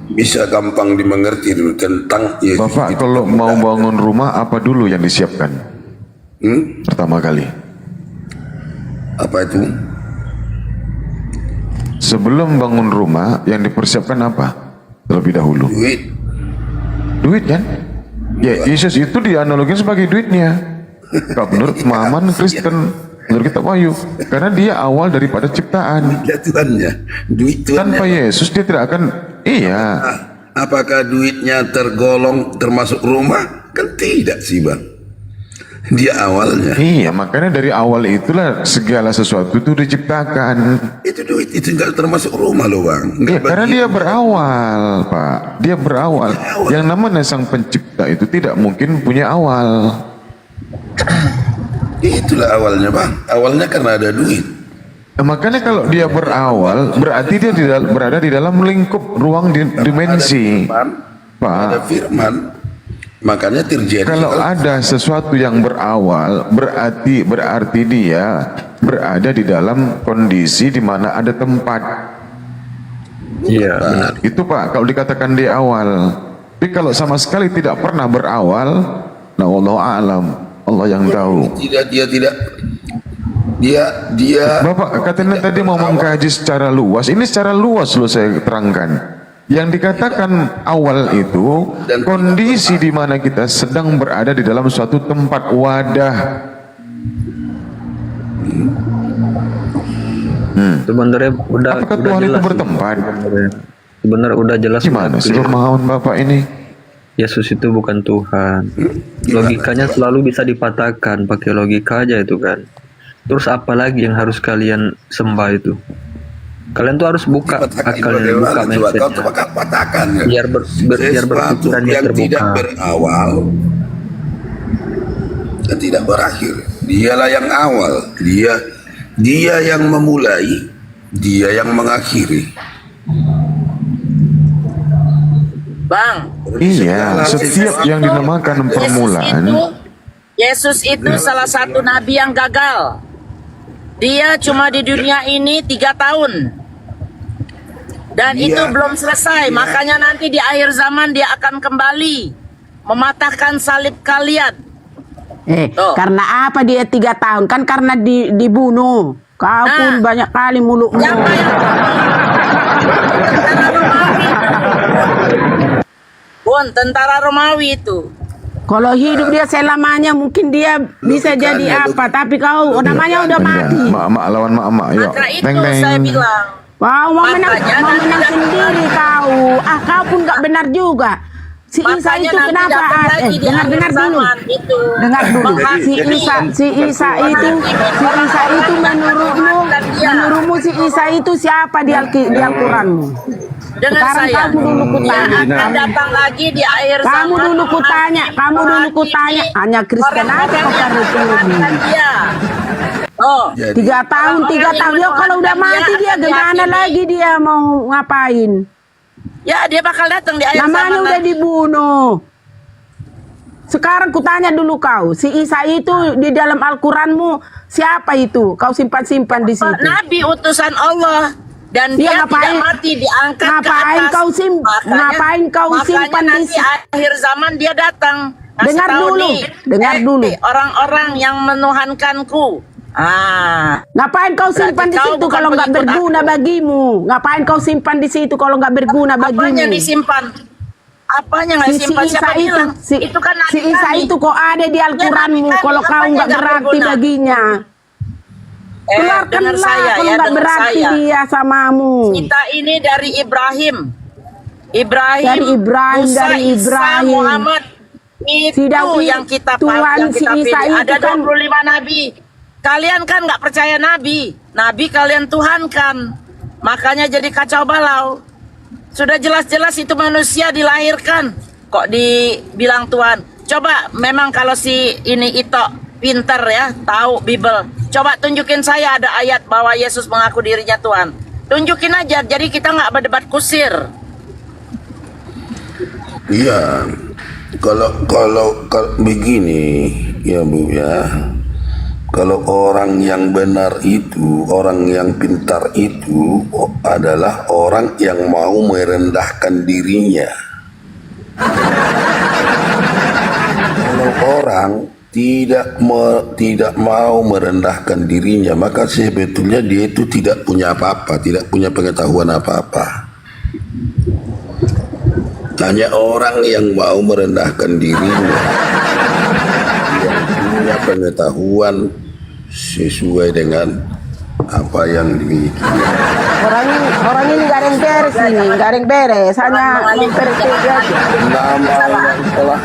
[SPEAKER 8] bisa gampang dimengerti dulu tentang Yesus.
[SPEAKER 9] Bapak
[SPEAKER 8] itu
[SPEAKER 9] kalau mau
[SPEAKER 8] permulaan.
[SPEAKER 9] bangun rumah apa dulu yang disiapkan? Pertama kali.
[SPEAKER 8] Apa itu?
[SPEAKER 9] Sebelum bangun rumah yang dipersiapkan apa? Terlebih dahulu.
[SPEAKER 8] Duit.
[SPEAKER 9] Duit kan? Ya, Yesus itu dianalogikan sebagai duitnya. Kalau menurut pemahaman Kristen, menurut kita Wahyu, karena dia awal daripada ciptaan.
[SPEAKER 8] Dia Tuhannya. Duit
[SPEAKER 9] Tanpa
[SPEAKER 8] Tuhannya.
[SPEAKER 9] Yesus dia tidak akan, iya.
[SPEAKER 8] Apakah duitnya tergolong termasuk rumah? Kan tidak sih Bang. Dia awalnya.
[SPEAKER 9] Iya, makanya dari awal itulah segala sesuatu itu diciptakan.
[SPEAKER 8] Itu duit itu nggak termasuk rumah loh Bang.
[SPEAKER 9] Ya,
[SPEAKER 8] Nggak
[SPEAKER 9] karena
[SPEAKER 8] bagi-
[SPEAKER 9] dia berawal, Pak. Dia berawal. Yang namanya sang pencipta itu tidak mungkin punya awal.
[SPEAKER 8] Itulah awalnya Bang. Awalnya karena ada duit.
[SPEAKER 9] Nah, makanya kalau dia berawal, berarti dia berada di dalam lingkup ruang dimensi.
[SPEAKER 8] Ada
[SPEAKER 9] Pak,
[SPEAKER 8] firman. Makanya terjadi.
[SPEAKER 9] kalau ada sesuatu yang berawal, berarti dia berada di dalam kondisi di mana ada tempat.
[SPEAKER 5] Iya.
[SPEAKER 9] Itu Pak, kalau dikatakan di awal. Tapi kalau sama sekali tidak pernah berawal, nah Allah alam, Allah yang tahu.
[SPEAKER 8] Tidak, dia tidak. Dia
[SPEAKER 9] Bapak katanya tadi mau mengkaji secara luas. Ini secara luas loh saya terangkan. Yang dikatakan awal itu kondisi di mana kita sedang berada di dalam suatu tempat wadah.
[SPEAKER 5] Sebenarnya
[SPEAKER 9] Apakah
[SPEAKER 5] udah
[SPEAKER 9] Tuhan itu
[SPEAKER 5] jelas.
[SPEAKER 9] bertempat?
[SPEAKER 5] Sebenarnya udah jelas.
[SPEAKER 9] Gimana sih pemahaman Bapak ini?
[SPEAKER 5] Yesus itu bukan Tuhan. Logikanya selalu bisa dipatahkan pakai logika aja itu kan. Terus apa lagi yang harus kalian sembah itu? Kalian tuh harus buka akalnya, buka mindsetnya.
[SPEAKER 8] coba kau patahkan ya.
[SPEAKER 5] Biar
[SPEAKER 8] Sesuatu
[SPEAKER 5] berpikirannya
[SPEAKER 8] yang
[SPEAKER 5] terbuka.
[SPEAKER 8] tidak berawal dan tidak berakhir. Dialah yang awal, dia yang memulai, dia yang mengakhiri.
[SPEAKER 6] Bang,
[SPEAKER 9] Iya, setiap yang dinamakan permulaan.
[SPEAKER 6] Yesus itu salah satu nabi yang gagal. Dia cuma di dunia ini 3 tahun. Dan itu belum selesai. Makanya nanti di akhir zaman dia akan kembali mematahkan salib kalian. Tuh.
[SPEAKER 10] Karena apa dia 3 tahun? Kan karena dibunuh. Kau pun banyak kali mulutmu.
[SPEAKER 6] Siapa yang tentara Romawi? Bun, tentara Romawi itu.
[SPEAKER 10] Kalau hidup dia selamanya mungkin dia bisa jadi apa, tapi kau namanya udah mati.
[SPEAKER 9] Mak lawan mak, yuk.
[SPEAKER 6] Maka itu
[SPEAKER 9] Teng teng.
[SPEAKER 6] saya bilang.
[SPEAKER 10] Wow, mau menang
[SPEAKER 6] Makanya
[SPEAKER 10] sendiri kau. Kau pun gak benar juga. Si Isa
[SPEAKER 6] Makanya
[SPEAKER 10] itu
[SPEAKER 6] nanti
[SPEAKER 10] kenapa?
[SPEAKER 6] datang lagi di
[SPEAKER 10] Dengar
[SPEAKER 6] akhir
[SPEAKER 10] dulu.
[SPEAKER 6] zaman itu.
[SPEAKER 10] Dengar dulu.
[SPEAKER 6] Menghakimi.
[SPEAKER 10] Si Isa itu menurutmu si Isa itu siapa di Al-Quranmu?
[SPEAKER 6] Dengan
[SPEAKER 10] Sekarang
[SPEAKER 6] saya,
[SPEAKER 10] kamu dulu kutanya.
[SPEAKER 6] dia akan datang lagi di akhir zaman.
[SPEAKER 10] Kamu dulu kutanya. Hanya Kristen aja kau cari
[SPEAKER 6] dia. Oh,
[SPEAKER 10] 3 tahun. Ya kalau udah mati dia gimana lagi dia mau ngapain?
[SPEAKER 6] ya dia bakal datang di akhir
[SPEAKER 10] Namanya
[SPEAKER 6] zaman.
[SPEAKER 10] udah dibunuh. Sekarang kutanya dulu kau, si Isa itu di dalam Al-Quranmu siapa itu? Kau simpan-simpan di situ.
[SPEAKER 6] Nabi utusan Allah. Dan dia tidak mati, diangkat
[SPEAKER 10] ngapain
[SPEAKER 6] ke atas.
[SPEAKER 10] Ngapain kau simpan di
[SPEAKER 6] nanti akhir zaman dia datang. Ngasih
[SPEAKER 10] Dengar
[SPEAKER 6] tahu
[SPEAKER 10] dulu,
[SPEAKER 6] nih,
[SPEAKER 10] dengar dulu.
[SPEAKER 6] Orang-orang yang menuhankanku.
[SPEAKER 10] Ngapain kau simpan di
[SPEAKER 6] Berarti kau
[SPEAKER 10] situ
[SPEAKER 6] bukan
[SPEAKER 10] kalau nggak
[SPEAKER 6] pengikut
[SPEAKER 10] berguna bagimu? Ngapain kau simpan di situ kalau nggak berguna bagimu?
[SPEAKER 6] Apanya disimpan? Apanya nggak disimpan? Siapa bilang? Itu kan
[SPEAKER 10] si Isa itu kok ada di Al-Quranmu kalau kau nggak berarti baginya.
[SPEAKER 6] Dengar saya
[SPEAKER 10] kalau
[SPEAKER 6] ya,
[SPEAKER 10] nggak
[SPEAKER 6] dengar
[SPEAKER 10] berarti
[SPEAKER 6] saya.
[SPEAKER 10] dia samamu.
[SPEAKER 6] Kita ini dari Ibrahim. Musa,
[SPEAKER 10] dari
[SPEAKER 6] Isa,
[SPEAKER 10] Ibrahim.
[SPEAKER 6] Muhammad. Itu yang kita
[SPEAKER 10] Tuhan si Isa
[SPEAKER 6] pilih.
[SPEAKER 10] itu
[SPEAKER 6] Ada
[SPEAKER 10] kan
[SPEAKER 6] 25 nabi. Kalian kan nggak percaya nabi. Nabi kalian Tuhan kan. Makanya jadi kacau balau. Sudah jelas-jelas itu manusia dilahirkan. Kok dibilang Tuhan? Coba memang kalau si ini Ito pinter ya, tahu Bible. Coba tunjukin saya ada ayat bahwa Yesus mengaku dirinya Tuhan. Tunjukin aja, jadi kita nggak berdebat kusir.
[SPEAKER 8] Iya, kalau begini ya Bu ya, kalau orang yang benar itu, orang yang pintar itu adalah orang yang mau merendahkan dirinya. Kalau orang tidak mau merendahkan dirinya, maka sebetulnya dia itu tidak punya apa-apa, tidak punya pengetahuan apa-apa. Hanya orang yang mau merendahkan dirinya, yang punya pengetahuan sesuai dengan apa yang dimiliki.
[SPEAKER 10] orang ini nggak ada yang beres ini, nggak ada yang beres, hanya memperhati aja.
[SPEAKER 8] Nama yang telah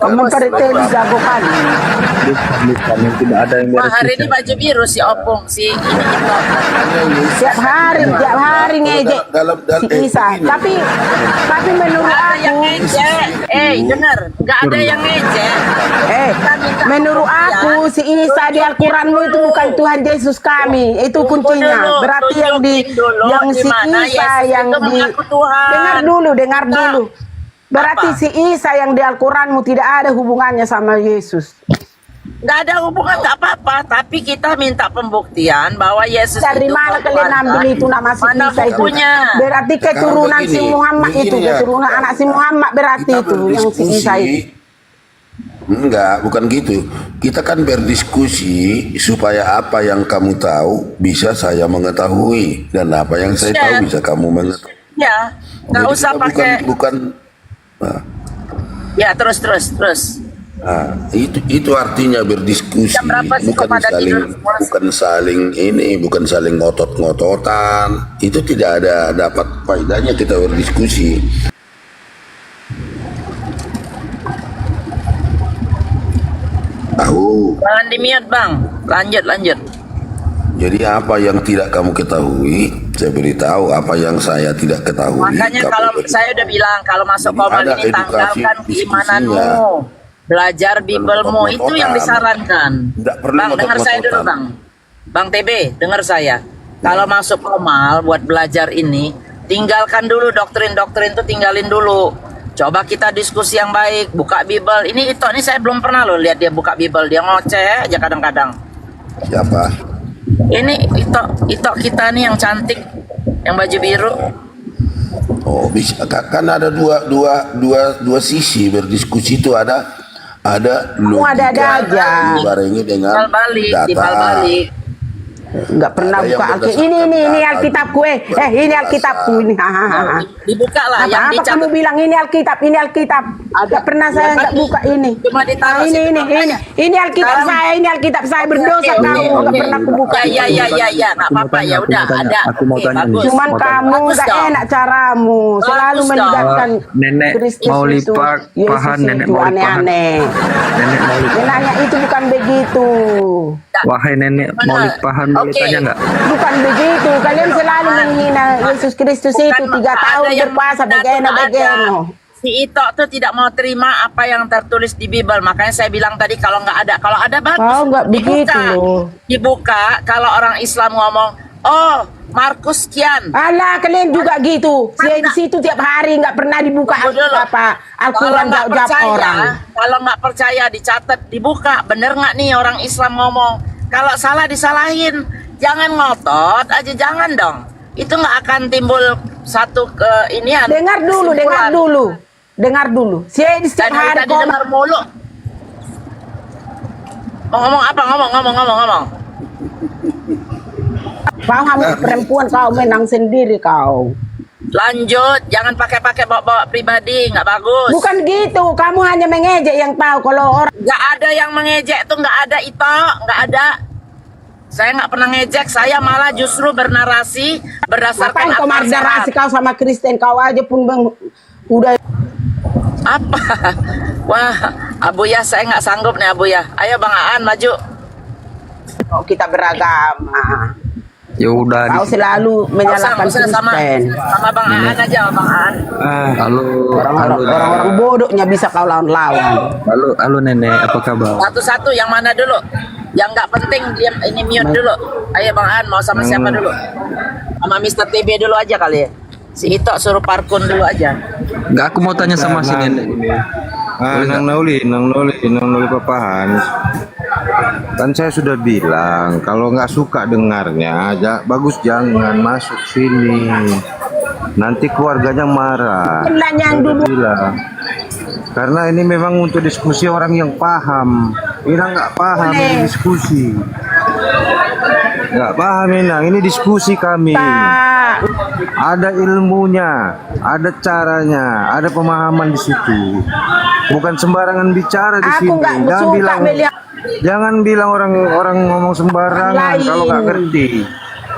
[SPEAKER 10] Memperhati dijagokan.
[SPEAKER 5] Tidak ada yang
[SPEAKER 6] Wah, hari ini baju biru si Opung, si ini Ito.
[SPEAKER 10] Tiap hari ngejek si Isa. Tapi menurut
[SPEAKER 6] Nggak ada yang
[SPEAKER 10] aku,
[SPEAKER 6] ngejek. Dengar, nggak ada yang ngejek.
[SPEAKER 10] menurut aku si Isa di Al-Quranmu itu bukan Tuhan Yesus kami. Itu kuncinya. Berarti yang si Isa yang di dengar dulu. Berarti si Isa yang di Al-Quranmu tidak ada hubungannya sama Yesus.
[SPEAKER 6] Nggak ada hubungan, nggak apa-apa. Tapi kita minta pembuktian bahwa Yesus
[SPEAKER 10] Dari
[SPEAKER 6] itu
[SPEAKER 10] mana kalian ambil itu nama si
[SPEAKER 6] Mana
[SPEAKER 10] Isa itu?
[SPEAKER 6] bukunya?
[SPEAKER 10] Berarti keturunan si
[SPEAKER 8] begini,
[SPEAKER 10] Muhammad itu,
[SPEAKER 8] begini ya.
[SPEAKER 10] keturunan anak si Muhammad berarti
[SPEAKER 8] Kita
[SPEAKER 10] itu yang si Isa itu.
[SPEAKER 8] Enggak, bukan gitu. Kita kan berdiskusi supaya apa yang kamu tahu bisa saya mengetahui dan apa yang saya
[SPEAKER 6] Ya.
[SPEAKER 8] tahu bisa kamu mengetahui.
[SPEAKER 6] Ya, nggak
[SPEAKER 8] Jadi
[SPEAKER 6] usah
[SPEAKER 8] kita
[SPEAKER 6] pakai.
[SPEAKER 8] bukan nah,
[SPEAKER 6] Ya, terus.
[SPEAKER 8] nah, itu artinya berdiskusi,
[SPEAKER 6] Jam berapa sih kau pada tidur semua?
[SPEAKER 8] bukan saling ngotot-ngototan. Itu tidak ada dapat faedahnya kita berdiskusi. Tahu.
[SPEAKER 6] Jangan di-mute, Bang. Lanjut.
[SPEAKER 8] Jadi apa yang tidak kamu ketahui, saya beritahu. Apa yang saya tidak ketahui,
[SPEAKER 6] Makanya
[SPEAKER 8] kamu
[SPEAKER 6] kalau
[SPEAKER 8] beritahu.
[SPEAKER 6] saya udah bilang kalau masuk
[SPEAKER 8] Jadi
[SPEAKER 6] komal
[SPEAKER 8] ada
[SPEAKER 6] ini
[SPEAKER 8] edukasi
[SPEAKER 6] tanggalkan keimananmu,
[SPEAKER 8] diskusinya.
[SPEAKER 6] belajar Bibelmu,
[SPEAKER 8] ngotot-ngototan.
[SPEAKER 6] itu yang disarankan.
[SPEAKER 8] Tidak perlu
[SPEAKER 6] Bang, dengar saya dulu,
[SPEAKER 8] ngotot-ngototan.
[SPEAKER 6] Bang TB, dengar saya. Kalau masuk komal buat belajar ini, tinggalkan dulu doktrin-doktrin itu, tinggalin dulu. Coba kita diskusi yang baik, buka Bibel. Ini saya belum pernah loh lihat dia buka Bibel, dia ngoceh aja kadang-kadang.
[SPEAKER 8] Siapa?
[SPEAKER 6] Ini Ito kita nih yang cantik, yang baju biru.
[SPEAKER 8] Oh, bisa kan ada dua sisi berdiskusi itu, ada
[SPEAKER 10] ada-ada aja.
[SPEAKER 8] dibarengi dengan
[SPEAKER 6] Timbal balik.
[SPEAKER 10] Nggak pernah
[SPEAKER 8] Ada yang
[SPEAKER 10] buka Alkitab.
[SPEAKER 8] berdasarkan
[SPEAKER 10] Ini
[SPEAKER 8] data,
[SPEAKER 10] Alkitab gue. Ini Alkitabku ini.
[SPEAKER 6] Dibuka lah yang
[SPEAKER 10] Apa
[SPEAKER 6] dicatat.
[SPEAKER 10] kamu bilang ini Alkitab? Nggak pernah saya nggak buka ini.
[SPEAKER 6] Cuma ditaruh situ makanya.
[SPEAKER 10] Ini Alkitab
[SPEAKER 6] Sekarang-
[SPEAKER 10] saya. Ini Alkitab saya berdosa
[SPEAKER 6] Oke,
[SPEAKER 10] kamu. Nggak pernah aku buka.
[SPEAKER 6] Ya, nggak apa-apa, ya udah ada.
[SPEAKER 5] Aku mau
[SPEAKER 6] Oke,
[SPEAKER 5] tanya nih.
[SPEAKER 6] bagus.
[SPEAKER 10] Cuman kamu
[SPEAKER 6] Bagus
[SPEAKER 10] nggak
[SPEAKER 6] dong.
[SPEAKER 10] enak caramu. Selalu
[SPEAKER 6] Bagus dong.
[SPEAKER 10] melibatkan
[SPEAKER 5] Nenek
[SPEAKER 10] Kristus
[SPEAKER 5] mau
[SPEAKER 10] itu,
[SPEAKER 5] lipat
[SPEAKER 10] Yesus
[SPEAKER 5] pahan, nenek
[SPEAKER 10] itu
[SPEAKER 5] mau lipat pahan.
[SPEAKER 10] aneh-aneh.
[SPEAKER 5] Nenek mau lipat.
[SPEAKER 10] Nenanya itu bukan begitu.
[SPEAKER 5] Wahai nenek mau
[SPEAKER 6] Benar.
[SPEAKER 5] lipahan, boleh
[SPEAKER 6] Oke.
[SPEAKER 5] tanya nggak?
[SPEAKER 10] Bukan begitu. Kalian selalu menghina Yesus Kristus itu. 3 tahun berpuasa begeno.
[SPEAKER 6] Si Ito tuh tidak mau terima apa yang tertulis di Bible. Makanya saya bilang tadi kalau ada bagus.
[SPEAKER 10] Oh, nggak begitu loh.
[SPEAKER 6] Dibuka kalau orang Islam ngomong, oh Markus sekian.
[SPEAKER 10] Alah, kalian juga gitu. Saya di situ tiap hari nggak pernah dibuka
[SPEAKER 6] Tunggu dulu.
[SPEAKER 10] Al-Quran
[SPEAKER 6] Kalau nggak
[SPEAKER 10] jawab
[SPEAKER 6] percaya,
[SPEAKER 10] orang.
[SPEAKER 6] kalau nggak percaya dicatat, dibuka. Bener nggak nih orang Islam ngomong? Kalau salah disalahin, jangan ngotot aja, jangan dong. Itu nggak akan timbul satu keinian.
[SPEAKER 10] Dengar dulu. Saya di setiap
[SPEAKER 6] Dan
[SPEAKER 10] hari
[SPEAKER 6] tadi dengar mulu. Ngomong apa? Ngomong.
[SPEAKER 10] paham perempuan kau menang sendiri kau.
[SPEAKER 6] Lanjut, jangan pakai bawa pribadi, nggak bagus.
[SPEAKER 10] Bukan gitu, kamu hanya mengejek yang tahu kalau orang.
[SPEAKER 6] Nggak ada yang mengejek tuh, nggak ada itu, nggak ada. Saya nggak pernah ngejek, saya malah justru bernarasi berdasarkan
[SPEAKER 10] Ngapain kau
[SPEAKER 6] akal
[SPEAKER 10] mardarasi
[SPEAKER 6] sehat.
[SPEAKER 10] kau sama Kristen kau aja pun udah.
[SPEAKER 6] Apa? Wah, Abuya saya nggak sanggup nih Abuya. Ayo Bang Aan maju.
[SPEAKER 10] Oh, kita beragama.
[SPEAKER 5] Ya udah.
[SPEAKER 10] Kau selalu menyalahkan
[SPEAKER 6] Nggak usah, sama Bang Aan aja, Bang Aan.
[SPEAKER 5] Halo,
[SPEAKER 10] Orang-orang bodohnya bisa kau lawan-lawan.
[SPEAKER 5] halo nenek, apa kabar?
[SPEAKER 6] Satu-satu, yang mana dulu? Yang nggak penting diam, ini mute dulu. Ayo Bang Aan, mau sama siapa dulu? Sama Mr. TB dulu aja kali ya. Si Ito suruh parkun dulu aja.
[SPEAKER 5] Enggak, aku mau tanya sama si nenek.
[SPEAKER 11] Nang Noli Papahan. Kan saya sudah bilang kalau nggak suka dengarnya, bagus jangan masuk sini. Nanti keluarganya marah.
[SPEAKER 10] Yang dulu.
[SPEAKER 11] Bilang. Karena ini memang untuk diskusi orang yang paham. Ina nggak paham ini diskusi. Nggak paham ini diskusi kami. Ada ilmunya, ada caranya, ada pemahaman di situ. Bukan sembarangan bicara di
[SPEAKER 10] Aku
[SPEAKER 11] sini.
[SPEAKER 10] nggak
[SPEAKER 11] Jangan
[SPEAKER 10] suka
[SPEAKER 11] bilang,
[SPEAKER 10] melihat
[SPEAKER 11] jangan bilang orang ngomong sembarangan
[SPEAKER 10] lain.
[SPEAKER 11] kalau nggak ngerti.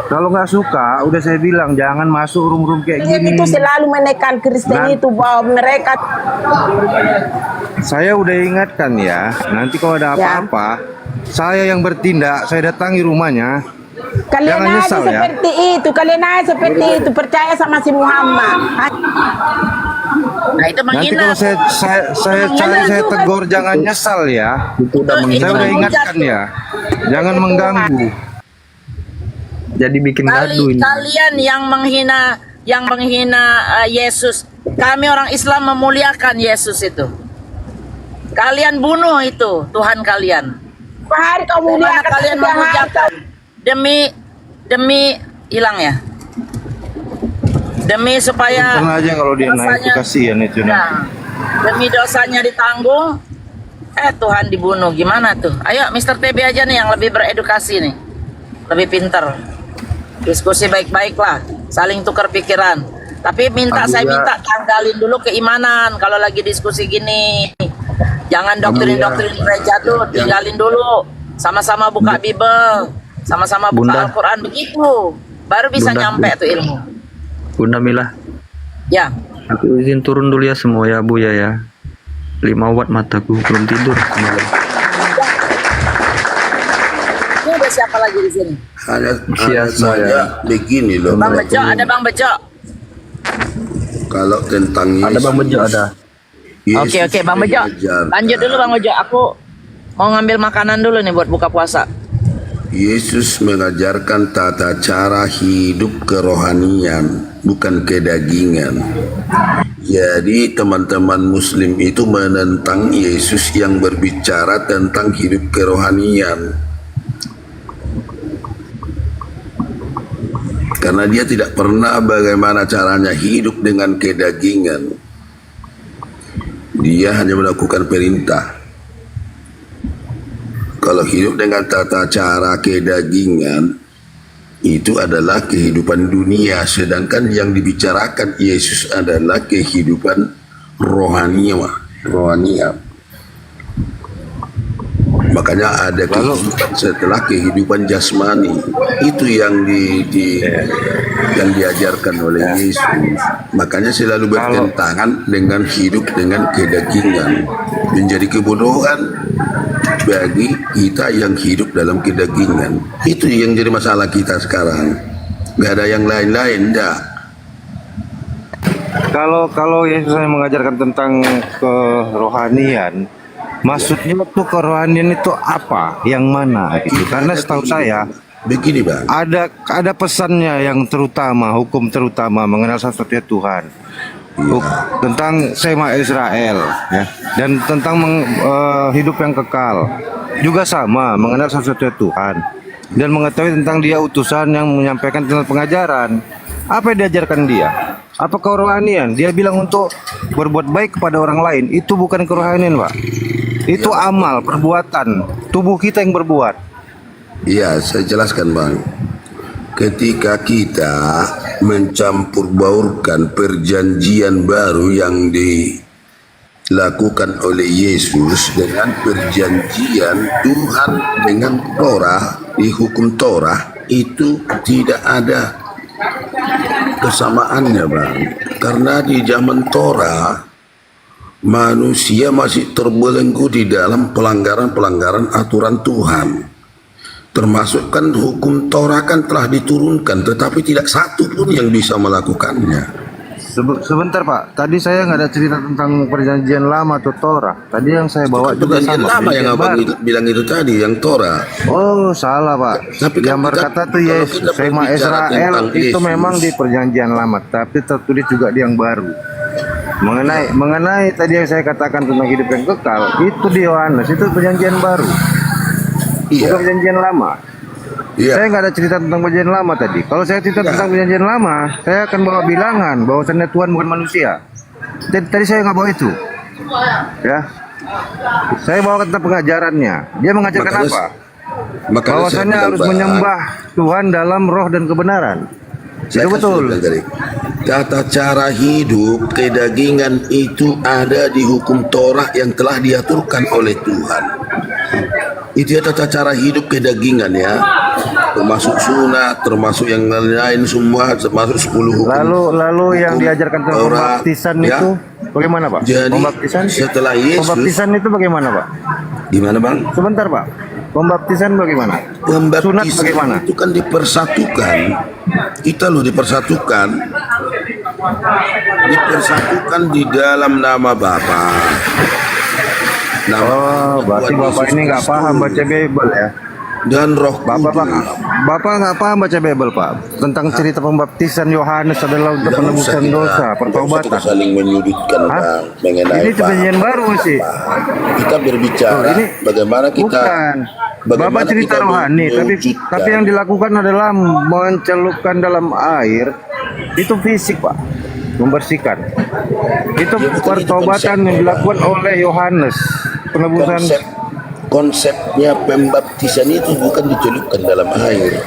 [SPEAKER 11] Kalau nggak suka, udah saya bilang jangan masuk room-room kayak
[SPEAKER 10] Kalian
[SPEAKER 11] gini.
[SPEAKER 10] itu selalu menekan Kristen itu bahwa mereka.
[SPEAKER 11] Saya udah ingatkan ya, nanti kalau ada apa-apa, saya yang bertindak, saya datangi rumahnya.
[SPEAKER 10] Kalian
[SPEAKER 11] Jangan
[SPEAKER 10] aja
[SPEAKER 11] nyesal ya.
[SPEAKER 10] seperti itu, percaya sama si Muhammad.
[SPEAKER 6] Nah itu
[SPEAKER 11] Nanti
[SPEAKER 6] menghina.
[SPEAKER 11] kalau saya cari, saya tegur, jangan nyesal ya. Saya udah ingatkan ya, jangan mengganggu.
[SPEAKER 5] Jadi bikin gaduh ini.
[SPEAKER 6] Kalian yang menghina Yesus. Kami orang Islam memuliakan Yesus itu. Kalian bunuh itu Tuhan kalian.
[SPEAKER 10] Hari kau
[SPEAKER 6] Bagaimana
[SPEAKER 10] muliakan
[SPEAKER 6] kalian
[SPEAKER 10] sudah
[SPEAKER 6] mengucapkan demi hilang ya? Demi supaya
[SPEAKER 11] Tenang aja kalau dia naik itu
[SPEAKER 6] dosanya-
[SPEAKER 11] kasihan itu.
[SPEAKER 6] Nah, demi dosanya ditanggung, Tuhan dibunuh. Gimana tuh? Ayo Mr. TB aja nih yang lebih beredukasi nih. Lebih pinter. Diskusi baik-baik lah. Saling tukar pikiran. Tapi saya minta tanggalin dulu keimanan kalau lagi diskusi gini. Jangan doktrin-doktrin gereja tuh, tinggalin dulu. Sama-sama buka Bible. Sama-sama buka Al-Quran. Begitu. Baru bisa nyampe tuh ilmu.
[SPEAKER 5] Bunda Mila,
[SPEAKER 6] Ya.
[SPEAKER 5] aku izin turun dulu ya semua ya Bu ya. 5 watt mataku, belum tidur semalam.
[SPEAKER 6] Ini ada siapa lagi di sini?
[SPEAKER 8] Hanya
[SPEAKER 5] Siap,
[SPEAKER 8] saja begini loh.
[SPEAKER 6] Bang Bejo, ada Bang Bejo.
[SPEAKER 8] Kalau tentang Yesus.
[SPEAKER 5] Ada Bang Bejo ada.
[SPEAKER 6] Oke, Bang Bejo. Lanjut dulu Bang Bejo. Aku mau ngambil makanan dulu nih buat buka puasa.
[SPEAKER 8] Yesus mengajarkan tata cara hidup kerohanian, bukan kedagingan. Jadi teman-teman muslim itu menentang Yesus yang berbicara tentang hidup kerohanian. Karena dia tidak pernah bagaimana caranya hidup dengan kedagingan. Dia hanya melakukan perintah. Kalau hidup dengan tata cara kedagingan, itu adalah kehidupan dunia. Sedangkan yang dibicarakan Yesus adalah kehidupan rohania. Makanya ada kehidupan setelah kehidupan jasmani. Itu yang yang diajarkan oleh Yesus. Makanya selalu bertentangan dengan hidup dengan kedagingan. Menjadi kebodohan bagi kita yang hidup dalam kedagingan. Itu yang jadi masalah kita sekarang. Gak ada yang lain-lain, dah.
[SPEAKER 11] Kalau Yesus mengajarkan tentang kerohanian, maksudnya tuh kerohanian itu apa? Yang mana gitu? Karena setahu saya
[SPEAKER 8] begini, Bang.
[SPEAKER 11] Ada pesannya yang terutama, hukum terutama mengenal satu-satunya Tuhan. Tentang Sema Israel ya, dan tentang hidup yang kekal juga sama, mengenal satu-satunya Tuhan dan mengetahui tentang dia utusan yang menyampaikan tentang pengajaran. Apa yang diajarkan dia? Apa kerohanian? Dia bilang untuk berbuat baik kepada orang lain. Itu bukan kerohanian, Pak. Itu amal, perbuatan tubuh kita yang berbuat.
[SPEAKER 8] Iya, saya jelaskan, Bang. Ketika kita mencampur baurkan perjanjian baru yang dilakukan oleh Yesus dengan perjanjian Tuhan dengan Torah, di hukum Torah, itu tidak ada kesamaannya, Bang. Karena di zaman Torah manusia masih terbelenggu di dalam pelanggaran-pelanggaran aturan Tuhan. Termasuk kan hukum Torah kan telah diturunkan, tetapi tidak satu pun yang bisa melakukannya.
[SPEAKER 11] Sebentar Pak, tadi saya nggak ada cerita tentang perjanjian lama atau Torah. Tadi yang saya bawa juga
[SPEAKER 8] perjanjian
[SPEAKER 11] sama.
[SPEAKER 8] lama yang abang bilang itu tadi, yang Torah.
[SPEAKER 11] Oh salah Pak.
[SPEAKER 8] Tapi
[SPEAKER 11] yang berkata tuh Yesus, Sema Israel itu memang di perjanjian lama, tapi tertulis juga di yang baru. Mengenai tadi yang saya katakan tentang hidup yang kekal, itu di Yohanes, itu perjanjian baru. Bukan perjanjian lama. Saya nggak ada cerita tentang perjanjian lama tadi. Kalau saya cerita tentang perjanjian lama, saya akan bawa bilangan bahwasannya Tuhan bukan manusia. Tadi saya nggak bawa itu. Ya, saya bawa tentang pengajarannya. Dia mengajarkan apa? Bahwasannya harus menyembah Tuhan dalam roh dan kebenaran. Itu betul.
[SPEAKER 8] Tata cara hidup kedagingan itu ada di hukum Torah yang telah diaturkan oleh Tuhan. Itu tata cara hidup kedagingan ya, termasuk sunat, termasuk yang lain semua, termasuk 10 hukum.
[SPEAKER 11] Lalu yang diajarkan tentang pembaptisan itu bagaimana Pak?
[SPEAKER 8] Jadi
[SPEAKER 11] pembaptisan
[SPEAKER 8] setelah Yesus,
[SPEAKER 11] pembaptisan itu bagaimana Pak?
[SPEAKER 8] Gimana Bang?
[SPEAKER 11] Sebentar Pak, pembaptisan bagaimana? Sunat bagaimana?
[SPEAKER 8] Itu kan dipersatukan. Kita loh dipersatukan di dalam nama Bapa.
[SPEAKER 11] Berarti Bapak ini nggak paham baca Bible ya?
[SPEAKER 8] Dan Roh
[SPEAKER 11] Bapak nggak paham baca Bible Pak tentang cerita pembaptisan Yohanes adalah untuk penebusan dosa, pertobatan.
[SPEAKER 8] Saling menyudutkan Bang, mengenai
[SPEAKER 11] ini perjanjian baru sih.
[SPEAKER 8] Kita berbicara bagaimana kita.
[SPEAKER 11] Bapak cerita rohani, tapi yang dilakukan adalah mencelupkan dalam air itu fisik Pak, membersihkan. Itu pertobatan yang dilakukan oleh Yohanes. penebusan.
[SPEAKER 8] Konsepnya pembaptisan itu bukan dicelupkan dalam air.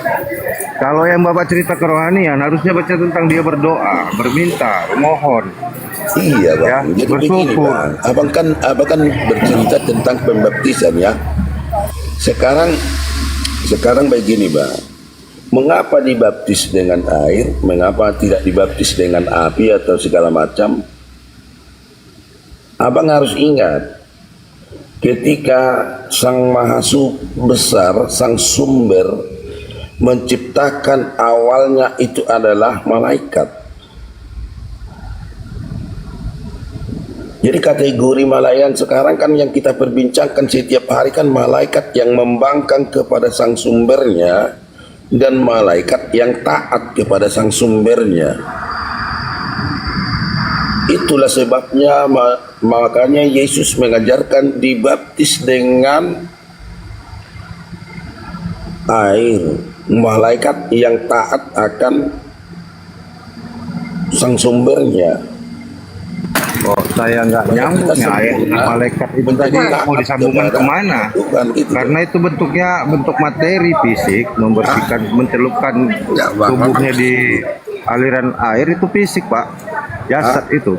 [SPEAKER 11] Kalau yang Bapak cerita kerohanian harusnya baca tentang dia berdoa, berminta, memohon.
[SPEAKER 8] Iya bang,
[SPEAKER 11] Ya,
[SPEAKER 8] jadi begini
[SPEAKER 11] bersyukur.
[SPEAKER 8] bang, abang kan bercerita tentang pembaptisan ya. Sekarang begini bang, mengapa dibaptis dengan air, mengapa tidak dibaptis dengan api atau segala macam? Abang harus ingat, ketika Sang Maha Besar, Sang Sumber menciptakan, awalnya itu adalah malaikat. Jadi kategori malaikat sekarang kan yang kita perbincangkan setiap hari kan malaikat yang membangkang kepada Sang Sumbernya dan malaikat yang taat kepada Sang Sumbernya. Itulah sebabnya makanya Yesus mengajarkan dibaptis dengan air. Malaikat yang taat akan Sang Sumbernya.
[SPEAKER 11] Oh, saya nggak nyambung ya, malaikat itu tadi mau disambungkan kemana? Karena itu bentuknya bentuk materi fisik, membersihkan, mencelupkan tubuhnya di aliran air itu fisik Pak, jasad itu.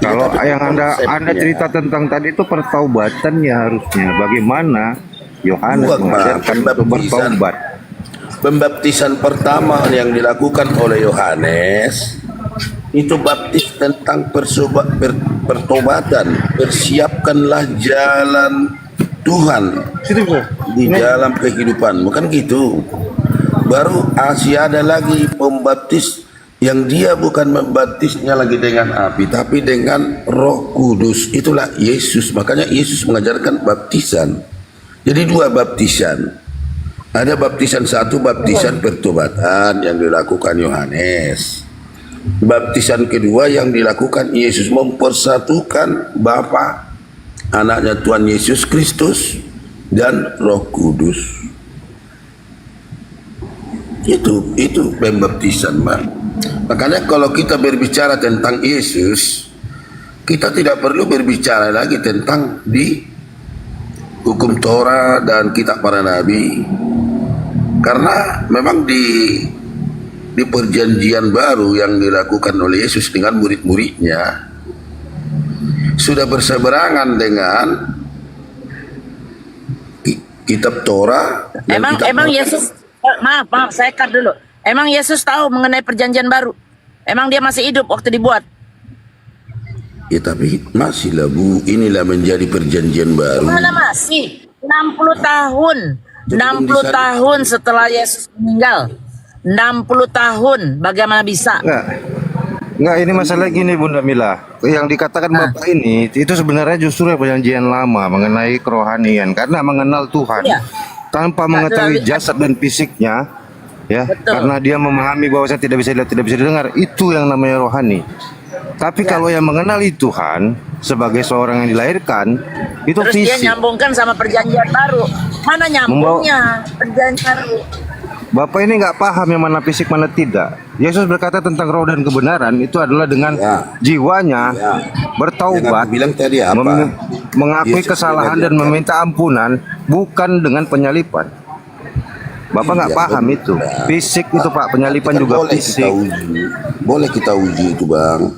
[SPEAKER 11] Kalau yang anda cerita tentang tadi itu pertaubatan ya harusnya. Bagaimana Yohanes mengajarkan untuk bertaubat?
[SPEAKER 8] Pembaptisan pertama yang dilakukan oleh Yohanes itu baptis tentang pertobatan. Persiapkanlah jalan Tuhan di dalam kehidupan, bukan gitu. Baru ada lagi pembaptis yang dia bukan membaptisnya lagi dengan api, tapi dengan Roh Kudus. Itulah Yesus. Makanya Yesus mengajarkan baptisan. Jadi dua baptisan. Ada baptisan satu, baptisan pertobatan yang dilakukan Yohanes. Baptisan kedua yang dilakukan Yesus, mempersatukan Bapa, anaknya Tuhan Yesus Kristus dan Roh Kudus. Itu pembaptisan, Bang. Makanya kalau kita berbicara tentang Yesus, kita tidak perlu berbicara lagi tentang di hukum Torah dan kitab para nabi, karena memang di perjanjian baru yang dilakukan oleh Yesus dengan murid-muridnya sudah berseberangan dengan kitab Torah.
[SPEAKER 6] Emang Yesus, maaf saya cut dulu. Emang Yesus tahu mengenai perjanjian baru? Emang dia masih hidup waktu dibuat?
[SPEAKER 8] Ya tapi masihlah Bu, inilah menjadi perjanjian baru.
[SPEAKER 6] Mana masih? 60 tahun. 60 tahun setelah Yesus meninggal. 60 tahun, bagaimana bisa?
[SPEAKER 11] Enggak, ini masalah gini Bunda Mila. Yang dikatakan Bapak ini itu sebenarnya justru perjanjian lama mengenai kerohanian, karena mengenal Tuhan tanpa mengetahui jasad dan fisiknya, ya.
[SPEAKER 6] Betul.
[SPEAKER 11] Karena dia memahami bahwa saya tidak bisa lihat, tidak bisa dengar, itu yang namanya rohani. Tapi kalau yang mengenali Tuhan sebagai seorang yang dilahirkan, itu
[SPEAKER 6] terus
[SPEAKER 11] fisik.
[SPEAKER 6] dia nyambungkan sama perjanjian baru. Mana nyambungnya perjanjian baru?
[SPEAKER 11] Bapak ini nggak paham yang mana fisik mana tidak. Yesus berkata tentang roh dan kebenaran itu adalah dengan jiwanya bertaubat,
[SPEAKER 8] bilang tadi apa?
[SPEAKER 11] Mengakui kesalahan dan meminta ampunan, bukan dengan penyalipan. Bapak nggak paham itu. Fisik itu Pak, penyalipan juga fisik.
[SPEAKER 8] Boleh kita uji itu Bang.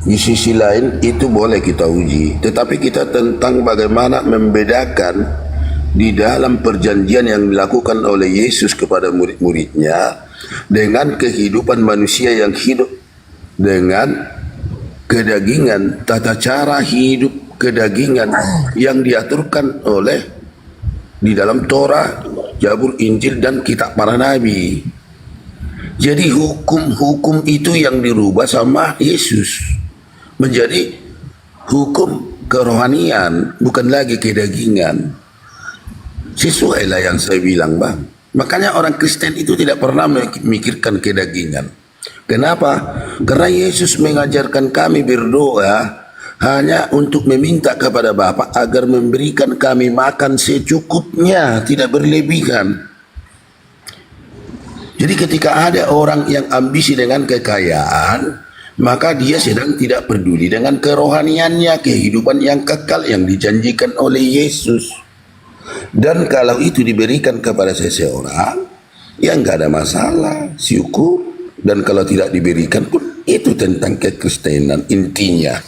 [SPEAKER 8] Di sisi lain itu boleh kita uji, tetapi kita tentang bagaimana membedakan di dalam perjanjian yang dilakukan oleh Yesus kepada murid-muridnya dengan kehidupan manusia yang hidup dengan kedagingan, tata cara hidup kedagingan yang diaturkan oleh di dalam Torah, Zabur, Injil dan kitab para nabi. Jadi hukum-hukum itu yang dirubah sama Yesus menjadi hukum kerohanian, bukan lagi kedagingan. Sesuai lah yang saya bilang Bang. Makanya orang Kristen itu tidak pernah memikirkan kedagingan. Kenapa? Karena Yesus mengajarkan kami berdoa hanya untuk meminta kepada Bapa agar memberikan kami makan secukupnya, tidak berlebihan. Jadi ketika ada orang yang ambisi dengan kekayaan, maka dia sedang tidak peduli dengan kerohaniannya, kehidupan yang kekal yang dijanjikan oleh Yesus. Dan kalau itu diberikan kepada seseorang, ya nggak ada masalah, syukur. Dan kalau tidak diberikan pun, itu tentang kekristenan intinya.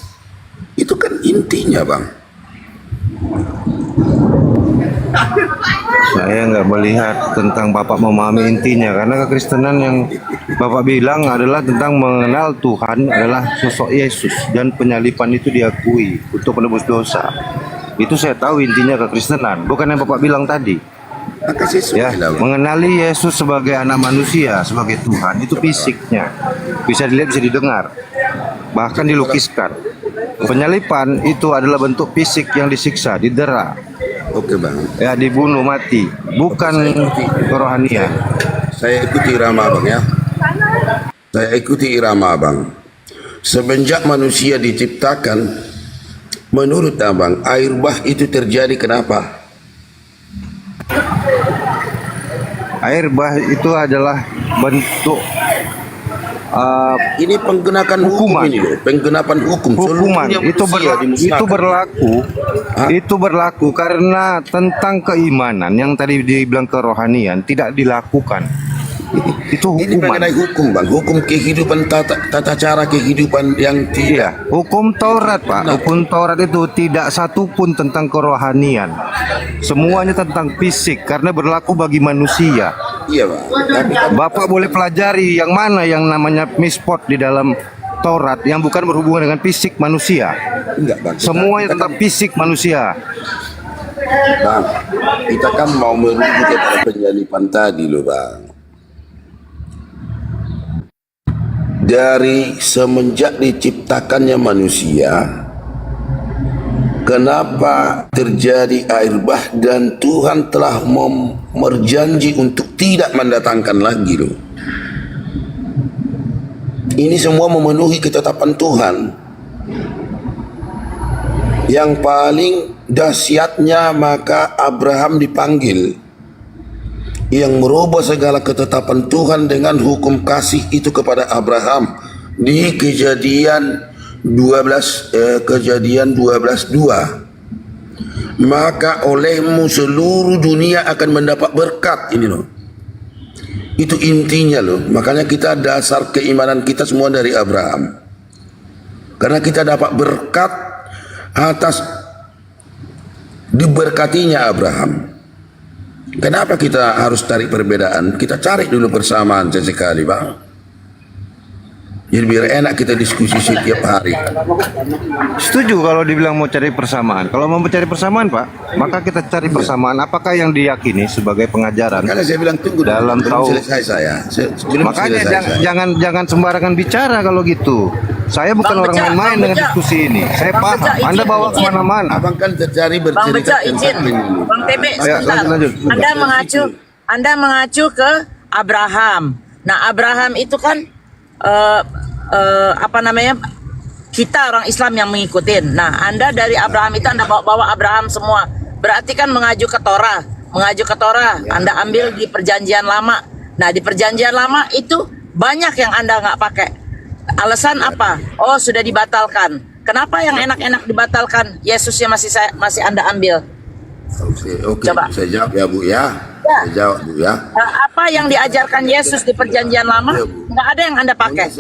[SPEAKER 8] Itu kan intinya, Bang.
[SPEAKER 11] Saya nggak melihat tentang Bapak memahami intinya, karena kekristenan yang Bapak bilang adalah tentang mengenal Tuhan adalah sosok Yesus dan penyalipan itu diakui untuk menebus dosa. Itu saya tahu intinya kekristenan, bukan yang Bapak bilang tadi. Ya, mengenali Yesus sebagai anak manusia, sebagai Tuhan, itu fisiknya. Bisa dilihat, bisa didengar, bahkan dilukiskan. Penyalipan itu adalah bentuk fisik yang disiksa, didera.
[SPEAKER 8] Oke, Bang.
[SPEAKER 11] Ya, dibunuh mati, bukan kerohanian.
[SPEAKER 8] Saya ikuti irama Abang ya. Saya ikuti irama Abang. Semenjak manusia diciptakan, menurut Abang, air bah itu terjadi kenapa?
[SPEAKER 11] Air bah itu adalah bentuk
[SPEAKER 8] ini penggenapan hukum ini loh, penggenapan hukum.
[SPEAKER 11] Hukuman itu berlaku karena tentang keimanan yang tadi dibilang kerohanian tidak dilakukan. Itu hukuman.
[SPEAKER 8] Ini mengenai hukum, Bang. Hukum kehidupan, tata cara kehidupan yang tidak.
[SPEAKER 11] Hukum Taurat, Pak. Hukum Taurat itu tidak satu pun tentang kerohanian. Semuanya tentang fisik karena berlaku bagi manusia.
[SPEAKER 8] Iya, Pak.
[SPEAKER 11] Bapak boleh pelajari yang mana yang namanya mispot di dalam Taurat yang bukan berhubungan dengan fisik manusia.
[SPEAKER 8] Enggak, Bang.
[SPEAKER 11] Semuanya tentang fisik manusia.
[SPEAKER 8] Bang, kita kan mau merujuk kepada penyalipan tadi loh, Bang. Dari semenjak diciptakannya manusia, kenapa terjadi air bah dan Tuhan telah berjanji untuk tidak mendatangkan lagi loh. Ini semua memenuhi ketetapan Tuhan. Yang paling dahsyatnya maka Abraham dipanggil, yang merubah segala ketetapan Tuhan dengan hukum kasih itu kepada Abraham di Kejadian 12:2. Maka olehmu seluruh dunia akan mendapat berkat. Ini loh, itu intinya loh. Makanya kita dasar keimanan kita semua dari Abraham, karena kita dapat berkat atas diberkatinya Abraham. Kenapa kita harus cari perbedaan? Kita cari dulu persamaan sesekali, Bang. Jadi biar enak kita diskusi setiap hari.
[SPEAKER 11] Setuju kalau dibilang mau cari persamaan. Kalau mau mencari persamaan, Pak, maka kita cari persamaan. Apakah yang diyakini sebagai pengajaran?
[SPEAKER 8] Karena saya bilang tunggu
[SPEAKER 11] dalam
[SPEAKER 8] belum
[SPEAKER 11] tahu.
[SPEAKER 8] selesai saya.
[SPEAKER 11] Makanya jangan sembarangan bicara kalau gitu. Saya bukan orang main-main dengan diskusi ini. Saya paham. Anda bawa kemana-mana.
[SPEAKER 8] Abang kan tercari
[SPEAKER 6] Bang
[SPEAKER 8] bercerita
[SPEAKER 6] Beca izin, Bang TB sebentar.
[SPEAKER 11] lanjut.
[SPEAKER 6] Anda mengacu ke Abraham. Nah, Abraham itu kan apa namanya, kita orang Islam yang mengikutin. Nah, Anda dari Abraham itu Anda bawa Abraham semua. Berarti kan mengacu ke Torah. Anda ambil di perjanjian lama. Nah, di perjanjian lama itu banyak yang Anda nggak pakai. Alasan apa? Oh, sudah dibatalkan. Kenapa yang enak-enak dibatalkan? Yesusnya masih Anda ambil.
[SPEAKER 8] Oke.
[SPEAKER 6] Coba.
[SPEAKER 8] Saya jawab ya, Bu ya. Saya jawab, Bu ya.
[SPEAKER 6] Apa yang diajarkan Yesus di perjanjian lama nggak ada yang Anda pakai.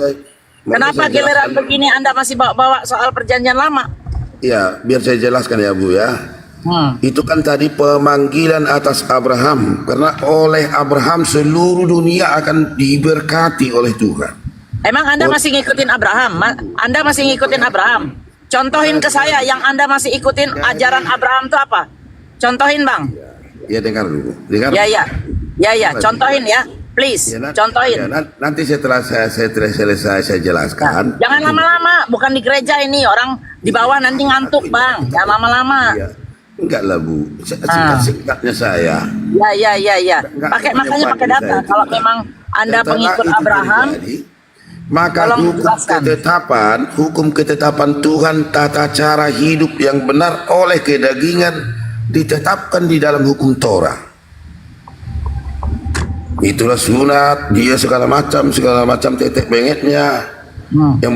[SPEAKER 6] Kenapa giliran begini Anda masih bawa soal perjanjian lama?
[SPEAKER 8] Ya, biar saya jelaskan ya, Bu ya. Itu kan tadi pemanggilan atas Abraham, karena oleh Abraham seluruh dunia akan diberkati oleh Tuhan.
[SPEAKER 6] Emang Anda masih ngikutin Abraham? Anda masih ngikutin Abraham? Contohin ke saya yang Anda masih ikutin ajaran Abraham itu apa? Contohin, Bang.
[SPEAKER 8] Ya, dengar dulu. Dengar.
[SPEAKER 6] Ya. Contohin ya, please. Contohin.
[SPEAKER 8] Nanti setelah saya selesai saya jelaskan.
[SPEAKER 6] Jangan lama-lama, bukan di gereja ini, orang di bawah nanti ngantuk, Bang. Jangan lama-lama.
[SPEAKER 8] Ya. Enggak lah, Bu. Singkat-singkatnya saya.
[SPEAKER 6] Ya. Makanya pakai data. Kalau memang Anda pengikut Abraham,
[SPEAKER 8] maka hukum ketetapan Tuhan, tata cara hidup yang benar oleh kedagingan ditetapkan di dalam hukum Torah. Itulah sunat, dia segala macam tetek bengeknya. Yang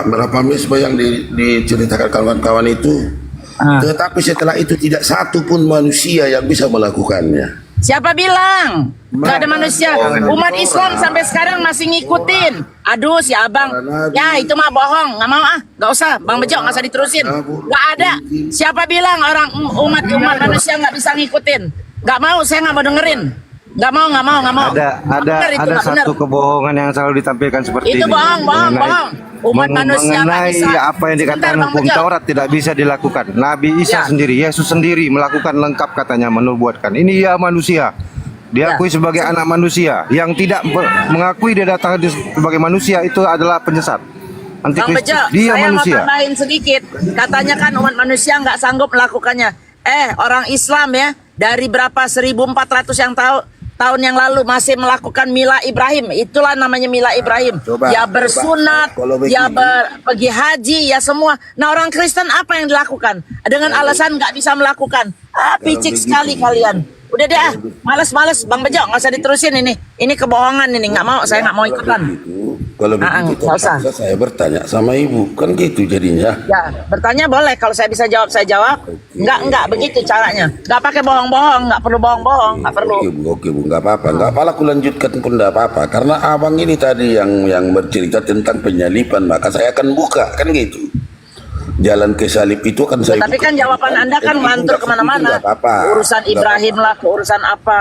[SPEAKER 8] berapa misbah yang diceritakan kawan-kawan itu. Tetapi setelah itu tidak satu pun manusia yang bisa melakukannya.
[SPEAKER 6] Siapa bilang? Gak ada manusia. Umat Islam sampai sekarang masih ngikutin. Aduh si abang. Ya itu mah bohong. Nggak mau ah. Gak usah. Bang Bejo nggak usah diterusin. Gak ada. Siapa bilang orang umat manusia nggak bisa ngikutin? Gak mau. Saya nggak mau dengerin. Nggak mau.
[SPEAKER 11] Ada satu kebohongan yang selalu ditampilkan seperti
[SPEAKER 6] itu
[SPEAKER 11] ini.
[SPEAKER 6] bohong. Umat manusia nggak
[SPEAKER 11] mengenai
[SPEAKER 6] bisa.
[SPEAKER 11] apa yang dikatakan
[SPEAKER 6] Sebentar, Bang
[SPEAKER 11] hukum
[SPEAKER 6] Bejo.
[SPEAKER 11] Taurat tidak bisa dilakukan. Nabi Isa
[SPEAKER 6] Ya.
[SPEAKER 11] sendiri, Yesus sendiri melakukan lengkap katanya, menubuatkan. Ini ya manusia. Diakui sebagai anak manusia. Yang tidak mengakui dia datang sebagai manusia itu adalah penyesat.
[SPEAKER 6] Bang
[SPEAKER 11] Antikristus.
[SPEAKER 6] Bejo,
[SPEAKER 11] Dia
[SPEAKER 6] saya mau
[SPEAKER 11] manusia.
[SPEAKER 6] tambahin sedikit. Katanya kan umat manusia nggak sanggup melakukannya. Orang Islam ya, dari berapa 1400 yang tahun yang lalu masih melakukan Mila Ibrahim. Itulah namanya Mila Ibrahim. Ya bersunat,
[SPEAKER 8] Kalau
[SPEAKER 6] ya
[SPEAKER 8] begini.
[SPEAKER 6] pergi haji, ya semua. Nah orang Kristen apa yang dilakukan? Dengan alasan nggak bisa melakukan. Picik sekali kalian. Udah deh males Bang Bejo, nggak usah diterusin ini. Ini kebohongan ini, nggak mau, saya nggak mau ikutan.
[SPEAKER 8] Kalau begitu
[SPEAKER 6] nggak usah.
[SPEAKER 8] terpaksa saya bertanya sama ibu, kan gitu jadinya.
[SPEAKER 6] Ya, bertanya boleh. Kalau saya bisa jawab, saya jawab. Enggak, begitu caranya. Enggak pakai bohong-bohong, enggak perlu bohong-bohong, enggak perlu.
[SPEAKER 8] Oke bu, nggak apa-apa, aku lanjutkan pun nggak apa-apa. Karena abang ini tadi yang bercerita tentang penyalipan, maka saya akan buka, kan gitu. Jalan ke salib itu kan saya.
[SPEAKER 6] Tapi
[SPEAKER 8] buka.
[SPEAKER 6] kan jawaban Anda kan mantur kemana-mana.
[SPEAKER 8] Nggak apa-apa.
[SPEAKER 6] Urusan
[SPEAKER 8] Nggak
[SPEAKER 6] Ibrahim lah, urusan apa.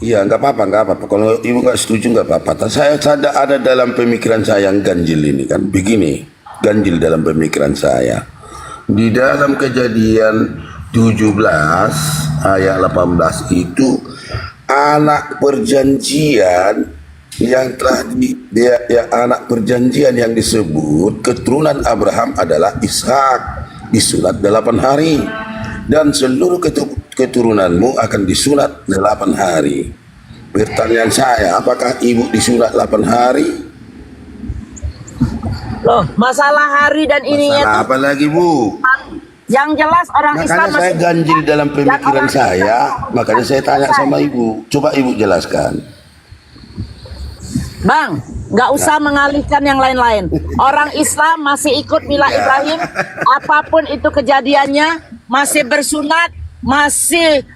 [SPEAKER 8] Iya, nggak apa-apa. Kalau ibu nggak setuju nggak apa-apa. Saya ada dalam pemikiran saya yang ganjil ini kan. Begini, ganjil dalam pemikiran saya. Di dalam Kejadian 17 ayat 18 itu anak perjanjian yang telah anak perjanjian yang disebut keturunan Abraham adalah Ishak, disunat 8 hari. Dan seluruh keturunanmu akan disunat 8 hari. Pertanyaan saya, apakah ibu disunat 8 hari?
[SPEAKER 6] Loh, masalah hari dan ininya
[SPEAKER 8] Masalah
[SPEAKER 6] tuh
[SPEAKER 8] apa lagi bu?
[SPEAKER 6] yang jelas orang Islam
[SPEAKER 8] Makanya saya ganjil dalam pemikiran saya, makanya saya tanya sama ibu. Coba ibu jelaskan.
[SPEAKER 6] Bang, nggak usah mengalihkan yang lain-lain. Orang Islam masih ikut Mila Ibrahim, apapun itu kejadiannya, masih bersunat, masih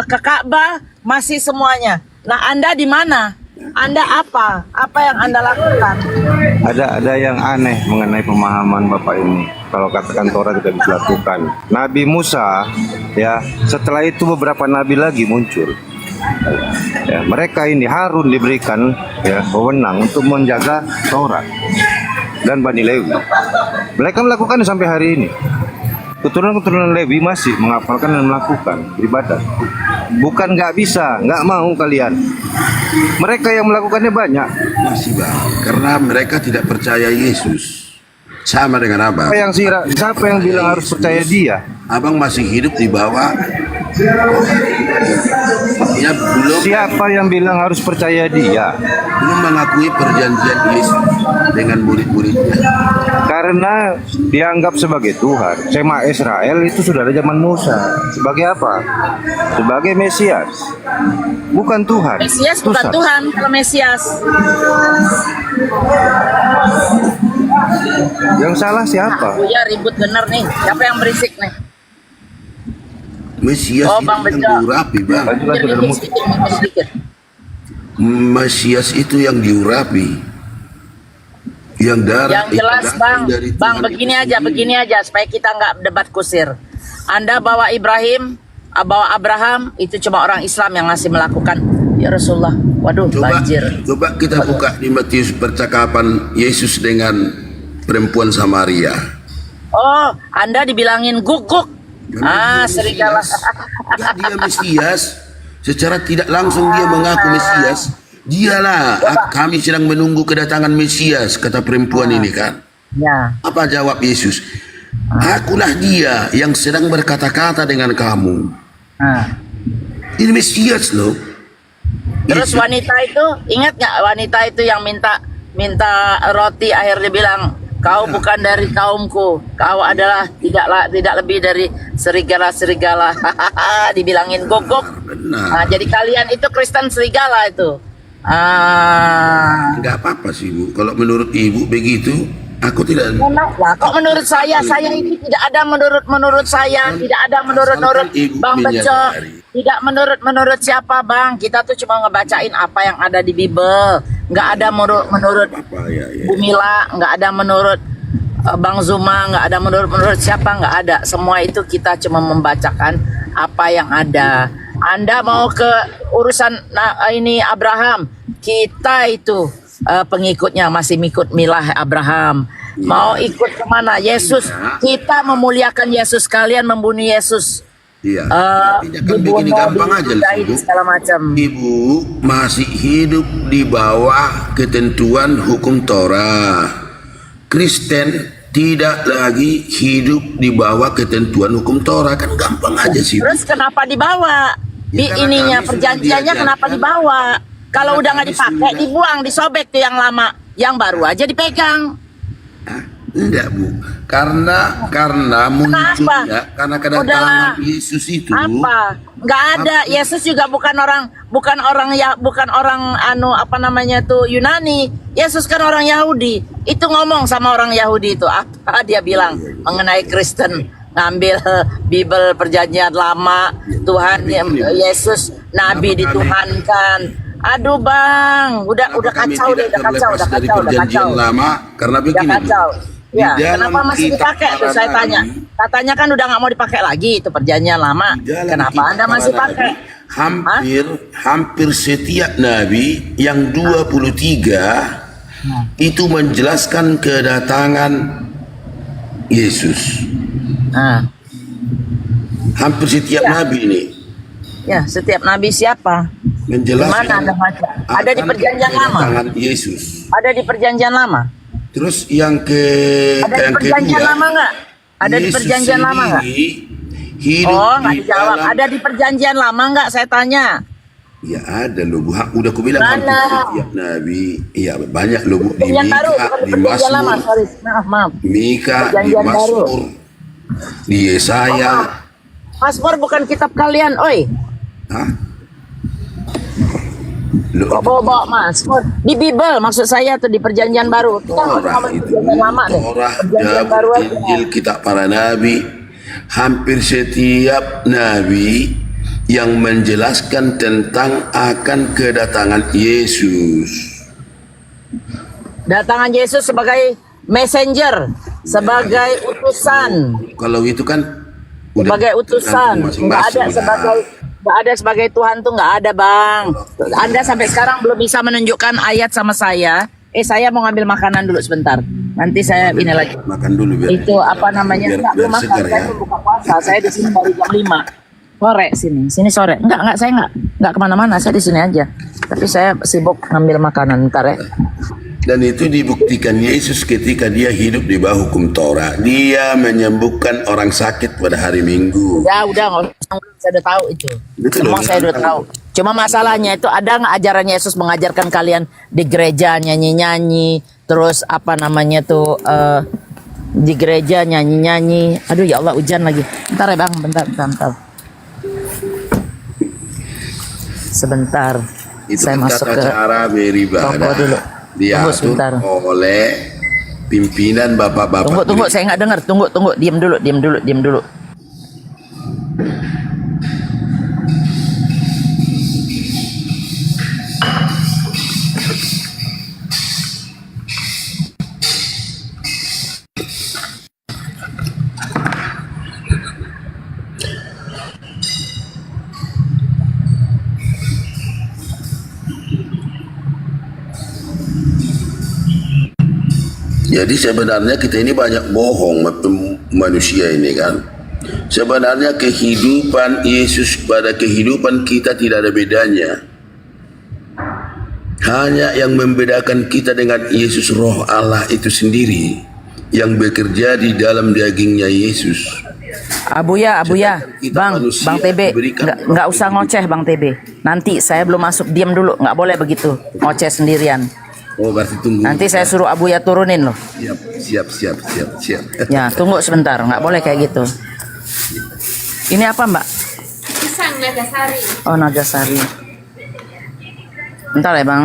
[SPEAKER 6] ke Ka'bah, masih semuanya. Nah, Anda di mana? Anda apa? Apa yang Anda lakukan?
[SPEAKER 11] Ada yang aneh mengenai pemahaman Bapak ini. Kalau katakan Torah tidak bisa dilakukan. Nabi Musa, ya, setelah itu beberapa nabi lagi muncul. Ya, mereka ini Harun diberikan ya wewenang untuk menjaga Taurat dan Bani Lewi. Mereka melakukan sampai hari ini. Keturunan Lewi masih menghafalkan dan melakukan ibadah. Bukan nggak bisa, nggak mau kalian. Mereka yang melakukannya banyak.
[SPEAKER 8] Masih bang, karena mereka tidak percaya Yesus. Sama dengan abang.
[SPEAKER 11] Siapa yang bilang harus percaya dia?
[SPEAKER 8] Abang masih hidup di bawah. Ya,
[SPEAKER 11] Siapa yang bilang harus percaya dia?
[SPEAKER 8] Belum mengakui perjanjian Yesus dengan murid-muridnya.
[SPEAKER 11] Karena dianggap sebagai Tuhan. Sema Israel itu sudah ada zaman Musa. Sebagai apa? Sebagai Mesias. Bukan Tuhan.
[SPEAKER 6] Mesias bukan
[SPEAKER 11] Tuhan.
[SPEAKER 6] Tuhan, kalau Mesias.
[SPEAKER 11] Yang salah siapa?
[SPEAKER 6] Ya ribut bener nih. Siapa yang berisik nih?
[SPEAKER 8] Mesias
[SPEAKER 6] Oh,
[SPEAKER 8] itu
[SPEAKER 6] Bang
[SPEAKER 8] yang
[SPEAKER 6] Bejo.
[SPEAKER 8] diurapi bang.
[SPEAKER 6] Sedikit.
[SPEAKER 8] Mesias itu yang diurapi. Yang darah.
[SPEAKER 6] Yang jelas Bang,
[SPEAKER 8] dari
[SPEAKER 6] Bang
[SPEAKER 8] Tuhan itu
[SPEAKER 6] begini aja supaya kita nggak debat kusir. Anda bawa Ibrahim, bawa Abraham, itu cuma orang Islam yang masih melakukan. Ya Rasulullah, waduh banjir.
[SPEAKER 8] Coba kita buka di Matius percakapan Yesus dengan perempuan Samaria.
[SPEAKER 6] Oh, Anda dibilangin guguk. Serigala.
[SPEAKER 8] Dia Mesias. Secara tidak langsung dia mengaku Mesias. Dialah, kami sedang menunggu kedatangan Mesias, kata perempuan ini kan.
[SPEAKER 6] Ya.
[SPEAKER 8] Apa jawab Yesus? Akulah dia yang sedang berkata-kata dengan kamu. Ini Mesias loh.
[SPEAKER 6] Terus wanita itu, ingat nggak wanita itu yang minta roti, akhirnya bilang, kau bukan dari kaumku, kau adalah tidak lebih dari serigala. Dibilangin gogok. Nah, jadi kalian itu Kristen serigala itu.
[SPEAKER 8] Nggak apa-apa sih Bu. Kalau menurut Ibu begitu, aku tidak.
[SPEAKER 6] Enak lah. Kok menurut saya ini tidak ada menurut saya, tidak ada menurut
[SPEAKER 8] Ibu
[SPEAKER 6] Bang Bejo,
[SPEAKER 8] menyadari.
[SPEAKER 6] tidak menurut siapa Bang. Kita tuh cuma ngebacain apa yang ada di Bible. Nggak ada menurut
[SPEAKER 8] Apa ya?
[SPEAKER 6] Bu Mila, nggak ada menurut Bang Zuma, nggak ada menurut siapa, nggak ada. Semua itu kita cuma membacakan apa yang ada. Anda mau ke urusan ini Abraham, kita itu pengikutnya masih ikut milah Abraham. Mau ikut kemana? Yesus, kita memuliakan Yesus, kalian membunuh Yesus.
[SPEAKER 8] Iya. Artinya kan begini gampang aja Bu.
[SPEAKER 6] Segala macam.
[SPEAKER 8] Ibu masih hidup di bawah ketentuan hukum Torah. Kristen tidak lagi hidup di bawah ketentuan hukum Torah, kan gampang aja sih.
[SPEAKER 6] Terus kenapa dibawa? Di
[SPEAKER 8] Ya, karena
[SPEAKER 6] ininya
[SPEAKER 8] kami sudah
[SPEAKER 6] perjanjiannya
[SPEAKER 8] diajarkan.
[SPEAKER 6] kenapa dibawa? Kalau
[SPEAKER 8] Karena
[SPEAKER 6] udah nggak
[SPEAKER 8] kami
[SPEAKER 6] dipakai,
[SPEAKER 8] sudah-
[SPEAKER 6] dibuang, disobek tuh yang lama, yang baru aja dipegang.
[SPEAKER 8] Enggak Bu, karena munculnya, karena kedatangan
[SPEAKER 6] Udahlah.
[SPEAKER 8] Yesus itu.
[SPEAKER 6] Apa? Nggak ada. Yesus juga bukan orang apa namanya tuh Yunani. Yesus kan orang Yahudi. Itu ngomong sama orang Yahudi itu apa dia bilang mengenai Kristen, ngambil Bible perjanjian lama, Tuhan Yesus Nabi dituhankan. Aduh Bang, udah
[SPEAKER 8] Kami
[SPEAKER 6] kacau deh,
[SPEAKER 8] tidak terlepas dari perjanjian lama karena
[SPEAKER 6] Udah
[SPEAKER 8] begini. Bu.
[SPEAKER 6] kacau. Ya,
[SPEAKER 8] Di dalam
[SPEAKER 6] kenapa masih
[SPEAKER 8] kitab
[SPEAKER 6] dipakai tuh
[SPEAKER 8] para
[SPEAKER 6] saya tanya.
[SPEAKER 8] nabi-
[SPEAKER 6] Katanya kan udah nggak mau dipakai lagi itu perjanjian lama.
[SPEAKER 8] Di dalam
[SPEAKER 6] Kenapa
[SPEAKER 8] kitab
[SPEAKER 6] Anda
[SPEAKER 8] para
[SPEAKER 6] masih
[SPEAKER 8] nabi,
[SPEAKER 6] pakai?
[SPEAKER 8] hampir setiap nabi yang 23 itu menjelaskan kedatangan Yesus.
[SPEAKER 6] Nah,
[SPEAKER 8] Hampir setiap
[SPEAKER 6] Ya.
[SPEAKER 8] nabi ini
[SPEAKER 6] ya setiap nabi siapa? Di mana Anda
[SPEAKER 8] menjelaskan
[SPEAKER 6] baca? Ada di
[SPEAKER 8] akan
[SPEAKER 6] perjanjian lama.
[SPEAKER 8] kedatangan Yesus.
[SPEAKER 6] Ada di perjanjian lama.
[SPEAKER 8] Terus yang
[SPEAKER 6] Ada di
[SPEAKER 8] yang
[SPEAKER 6] perjanjian
[SPEAKER 8] kedua,
[SPEAKER 6] lama nggak? Ada di
[SPEAKER 8] Yesus
[SPEAKER 6] perjanjian lama nggak?
[SPEAKER 8] sendiri hidup
[SPEAKER 6] Oh, nggak
[SPEAKER 8] di
[SPEAKER 6] dijawab.
[SPEAKER 8] dalam-
[SPEAKER 6] Ada di perjanjian lama nggak? Saya tanya.
[SPEAKER 8] Ya ada loh Bu. Udah aku bilang hampir
[SPEAKER 6] Mana?
[SPEAKER 8] setiap nabi. Iya banyak loh Bu. Di
[SPEAKER 6] Perjanjian baru,
[SPEAKER 8] Mika,
[SPEAKER 6] bukan di
[SPEAKER 8] di
[SPEAKER 6] perjanjian lama.
[SPEAKER 8] Mazmur,
[SPEAKER 6] Sorry, maaf.
[SPEAKER 8] Mika, di
[SPEAKER 6] Perjanjian baru.
[SPEAKER 8] Mazmur, di Yesaya.
[SPEAKER 6] Mazmur bukan kitab kalian, oi.
[SPEAKER 8] Hah? Loh,
[SPEAKER 6] Kok bawa Mazmur? Di Bible maksud saya tuh di perjanjian baru. Kita nggak
[SPEAKER 8] Torah
[SPEAKER 6] ngomong
[SPEAKER 8] itu
[SPEAKER 6] perjanjian lama deh.
[SPEAKER 8] Torah,
[SPEAKER 6] Perjanjian baru
[SPEAKER 8] Zabur,
[SPEAKER 6] aja.
[SPEAKER 8] Injil, kitab para nabi. Hampir setiap nabi yang menjelaskan tentang akan kedatangan Yesus.
[SPEAKER 6] Datangan Yesus sebagai messenger, sebagai utusan,
[SPEAKER 8] Kalau itu kan udah
[SPEAKER 6] sebagai utusan.
[SPEAKER 8] tergantung
[SPEAKER 6] Nggak ada
[SPEAKER 8] masing-masing.
[SPEAKER 6] nggak ada sebagai Tuhan tuh nggak ada Bang. Anda sampai sekarang belum bisa menunjukkan ayat sama saya. Saya mau ngambil makanan dulu sebentar. Nanti saya ini lagi.
[SPEAKER 8] Makan dulu biar
[SPEAKER 6] Itu apa namanya?
[SPEAKER 8] biar,
[SPEAKER 6] Enggak,
[SPEAKER 8] biar
[SPEAKER 6] belum makan.
[SPEAKER 8] segar
[SPEAKER 6] Saya
[SPEAKER 8] ya.
[SPEAKER 6] tuh buka puasa. Saya di sini baru jam 5 sore sini sore. Enggak saya enggak kemana-mana. Saya di sini aja. Tapi saya sibuk ngambil makanan ntar ya.
[SPEAKER 8] Dan itu dibuktikan Yesus ketika dia hidup di bawah hukum Torah. Dia menyembuhkan orang sakit pada hari Minggu.
[SPEAKER 6] Ya udah nggak usah, saya udah tahu itu.
[SPEAKER 8] Betul,
[SPEAKER 6] Semua
[SPEAKER 8] udah
[SPEAKER 6] saya udah
[SPEAKER 8] tahu.
[SPEAKER 6] tahu. Cuma masalahnya itu ada nggak ajaran Yesus mengajarkan kalian di gereja nyanyi-nyanyi, terus apa namanya tuh di gereja nyanyi-nyanyi. Aduh ya Allah hujan lagi. Bentar ya Bang, bentar. Sebentar.
[SPEAKER 8] Itu
[SPEAKER 6] Saya
[SPEAKER 8] kan
[SPEAKER 6] masuk
[SPEAKER 8] tata
[SPEAKER 6] ke
[SPEAKER 8] cara beribadah.
[SPEAKER 6] toko dulu. Tunggu
[SPEAKER 8] Diatur
[SPEAKER 6] sebentar.
[SPEAKER 8] oleh pimpinan bapak-bapak.
[SPEAKER 6] Tunggu, saya nggak dengar. Tunggu, diam dulu.
[SPEAKER 8] Jadi sebenarnya kita ini banyak bohong manusia ini kan. Sebenarnya kehidupan Yesus pada kehidupan kita tidak ada bedanya. Hanya yang membedakan kita dengan Yesus Roh Allah itu sendiri yang bekerja di dalam dagingnya Yesus.
[SPEAKER 6] Abuya, Bang TB, nggak usah ngoceh Bang TB. Nanti saya belum masuk, diam dulu, nggak boleh begitu, ngoceh sendirian.
[SPEAKER 8] Oh berarti tunggu.
[SPEAKER 6] Nanti saya suruh Abuya turunin loh.
[SPEAKER 8] Siap.
[SPEAKER 6] Ya, tunggu sebentar, nggak boleh kayak gitu. Ini apa Mbak?
[SPEAKER 12] Pisang Nagasari.
[SPEAKER 6] Oh Nagasari. Bentar ya bang.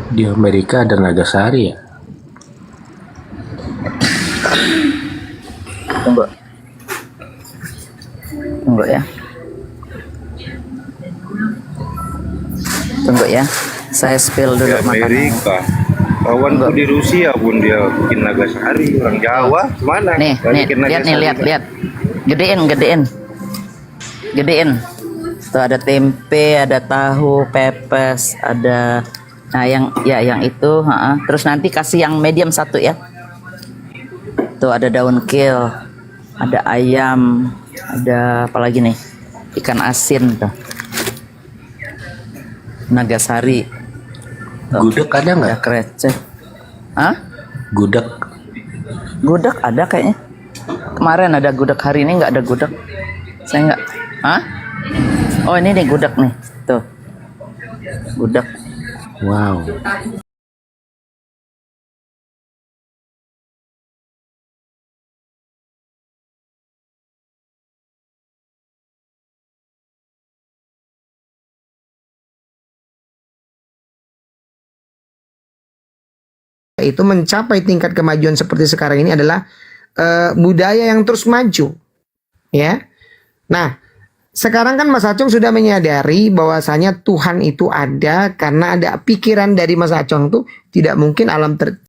[SPEAKER 12] Di Amerika ada Nagasari ya?
[SPEAKER 6] Tunggu. Tunggu ya. Tunggu ya. Saya spill dulu
[SPEAKER 11] Di Amerika. Kawanku di Rusia pun dia bikin Nagasari. Orang Jawa mana?
[SPEAKER 6] Nih, lihat nih, lihat. Gedein. Tuh ada tempe, ada tahu, pepes, ada yang itu, terus nanti kasih yang medium 1 ya. Tuh ada daun kil, ada ayam, ada apa lagi nih? Ikan asin tuh. Nagasari. Tuh.
[SPEAKER 12] Gudeg ada nggak?
[SPEAKER 6] Ada krecek. Hah?
[SPEAKER 12] Gudeg.
[SPEAKER 6] Gudeg ada kayaknya. Kemarin ada gudeg, hari ini nggak ada gudeg. Saya nggak. Hah? Oh ini nih gudeg nih. Tuh. Gudeg.
[SPEAKER 12] Wow.
[SPEAKER 13] Itu mencapai tingkat kemajuan seperti sekarang ini adalah budaya yang terus maju, ya. Nah, sekarang kan Mas Acong sudah menyadari bahwasanya Tuhan itu ada karena ada pikiran dari Mas Acong tuh tidak mungkin alam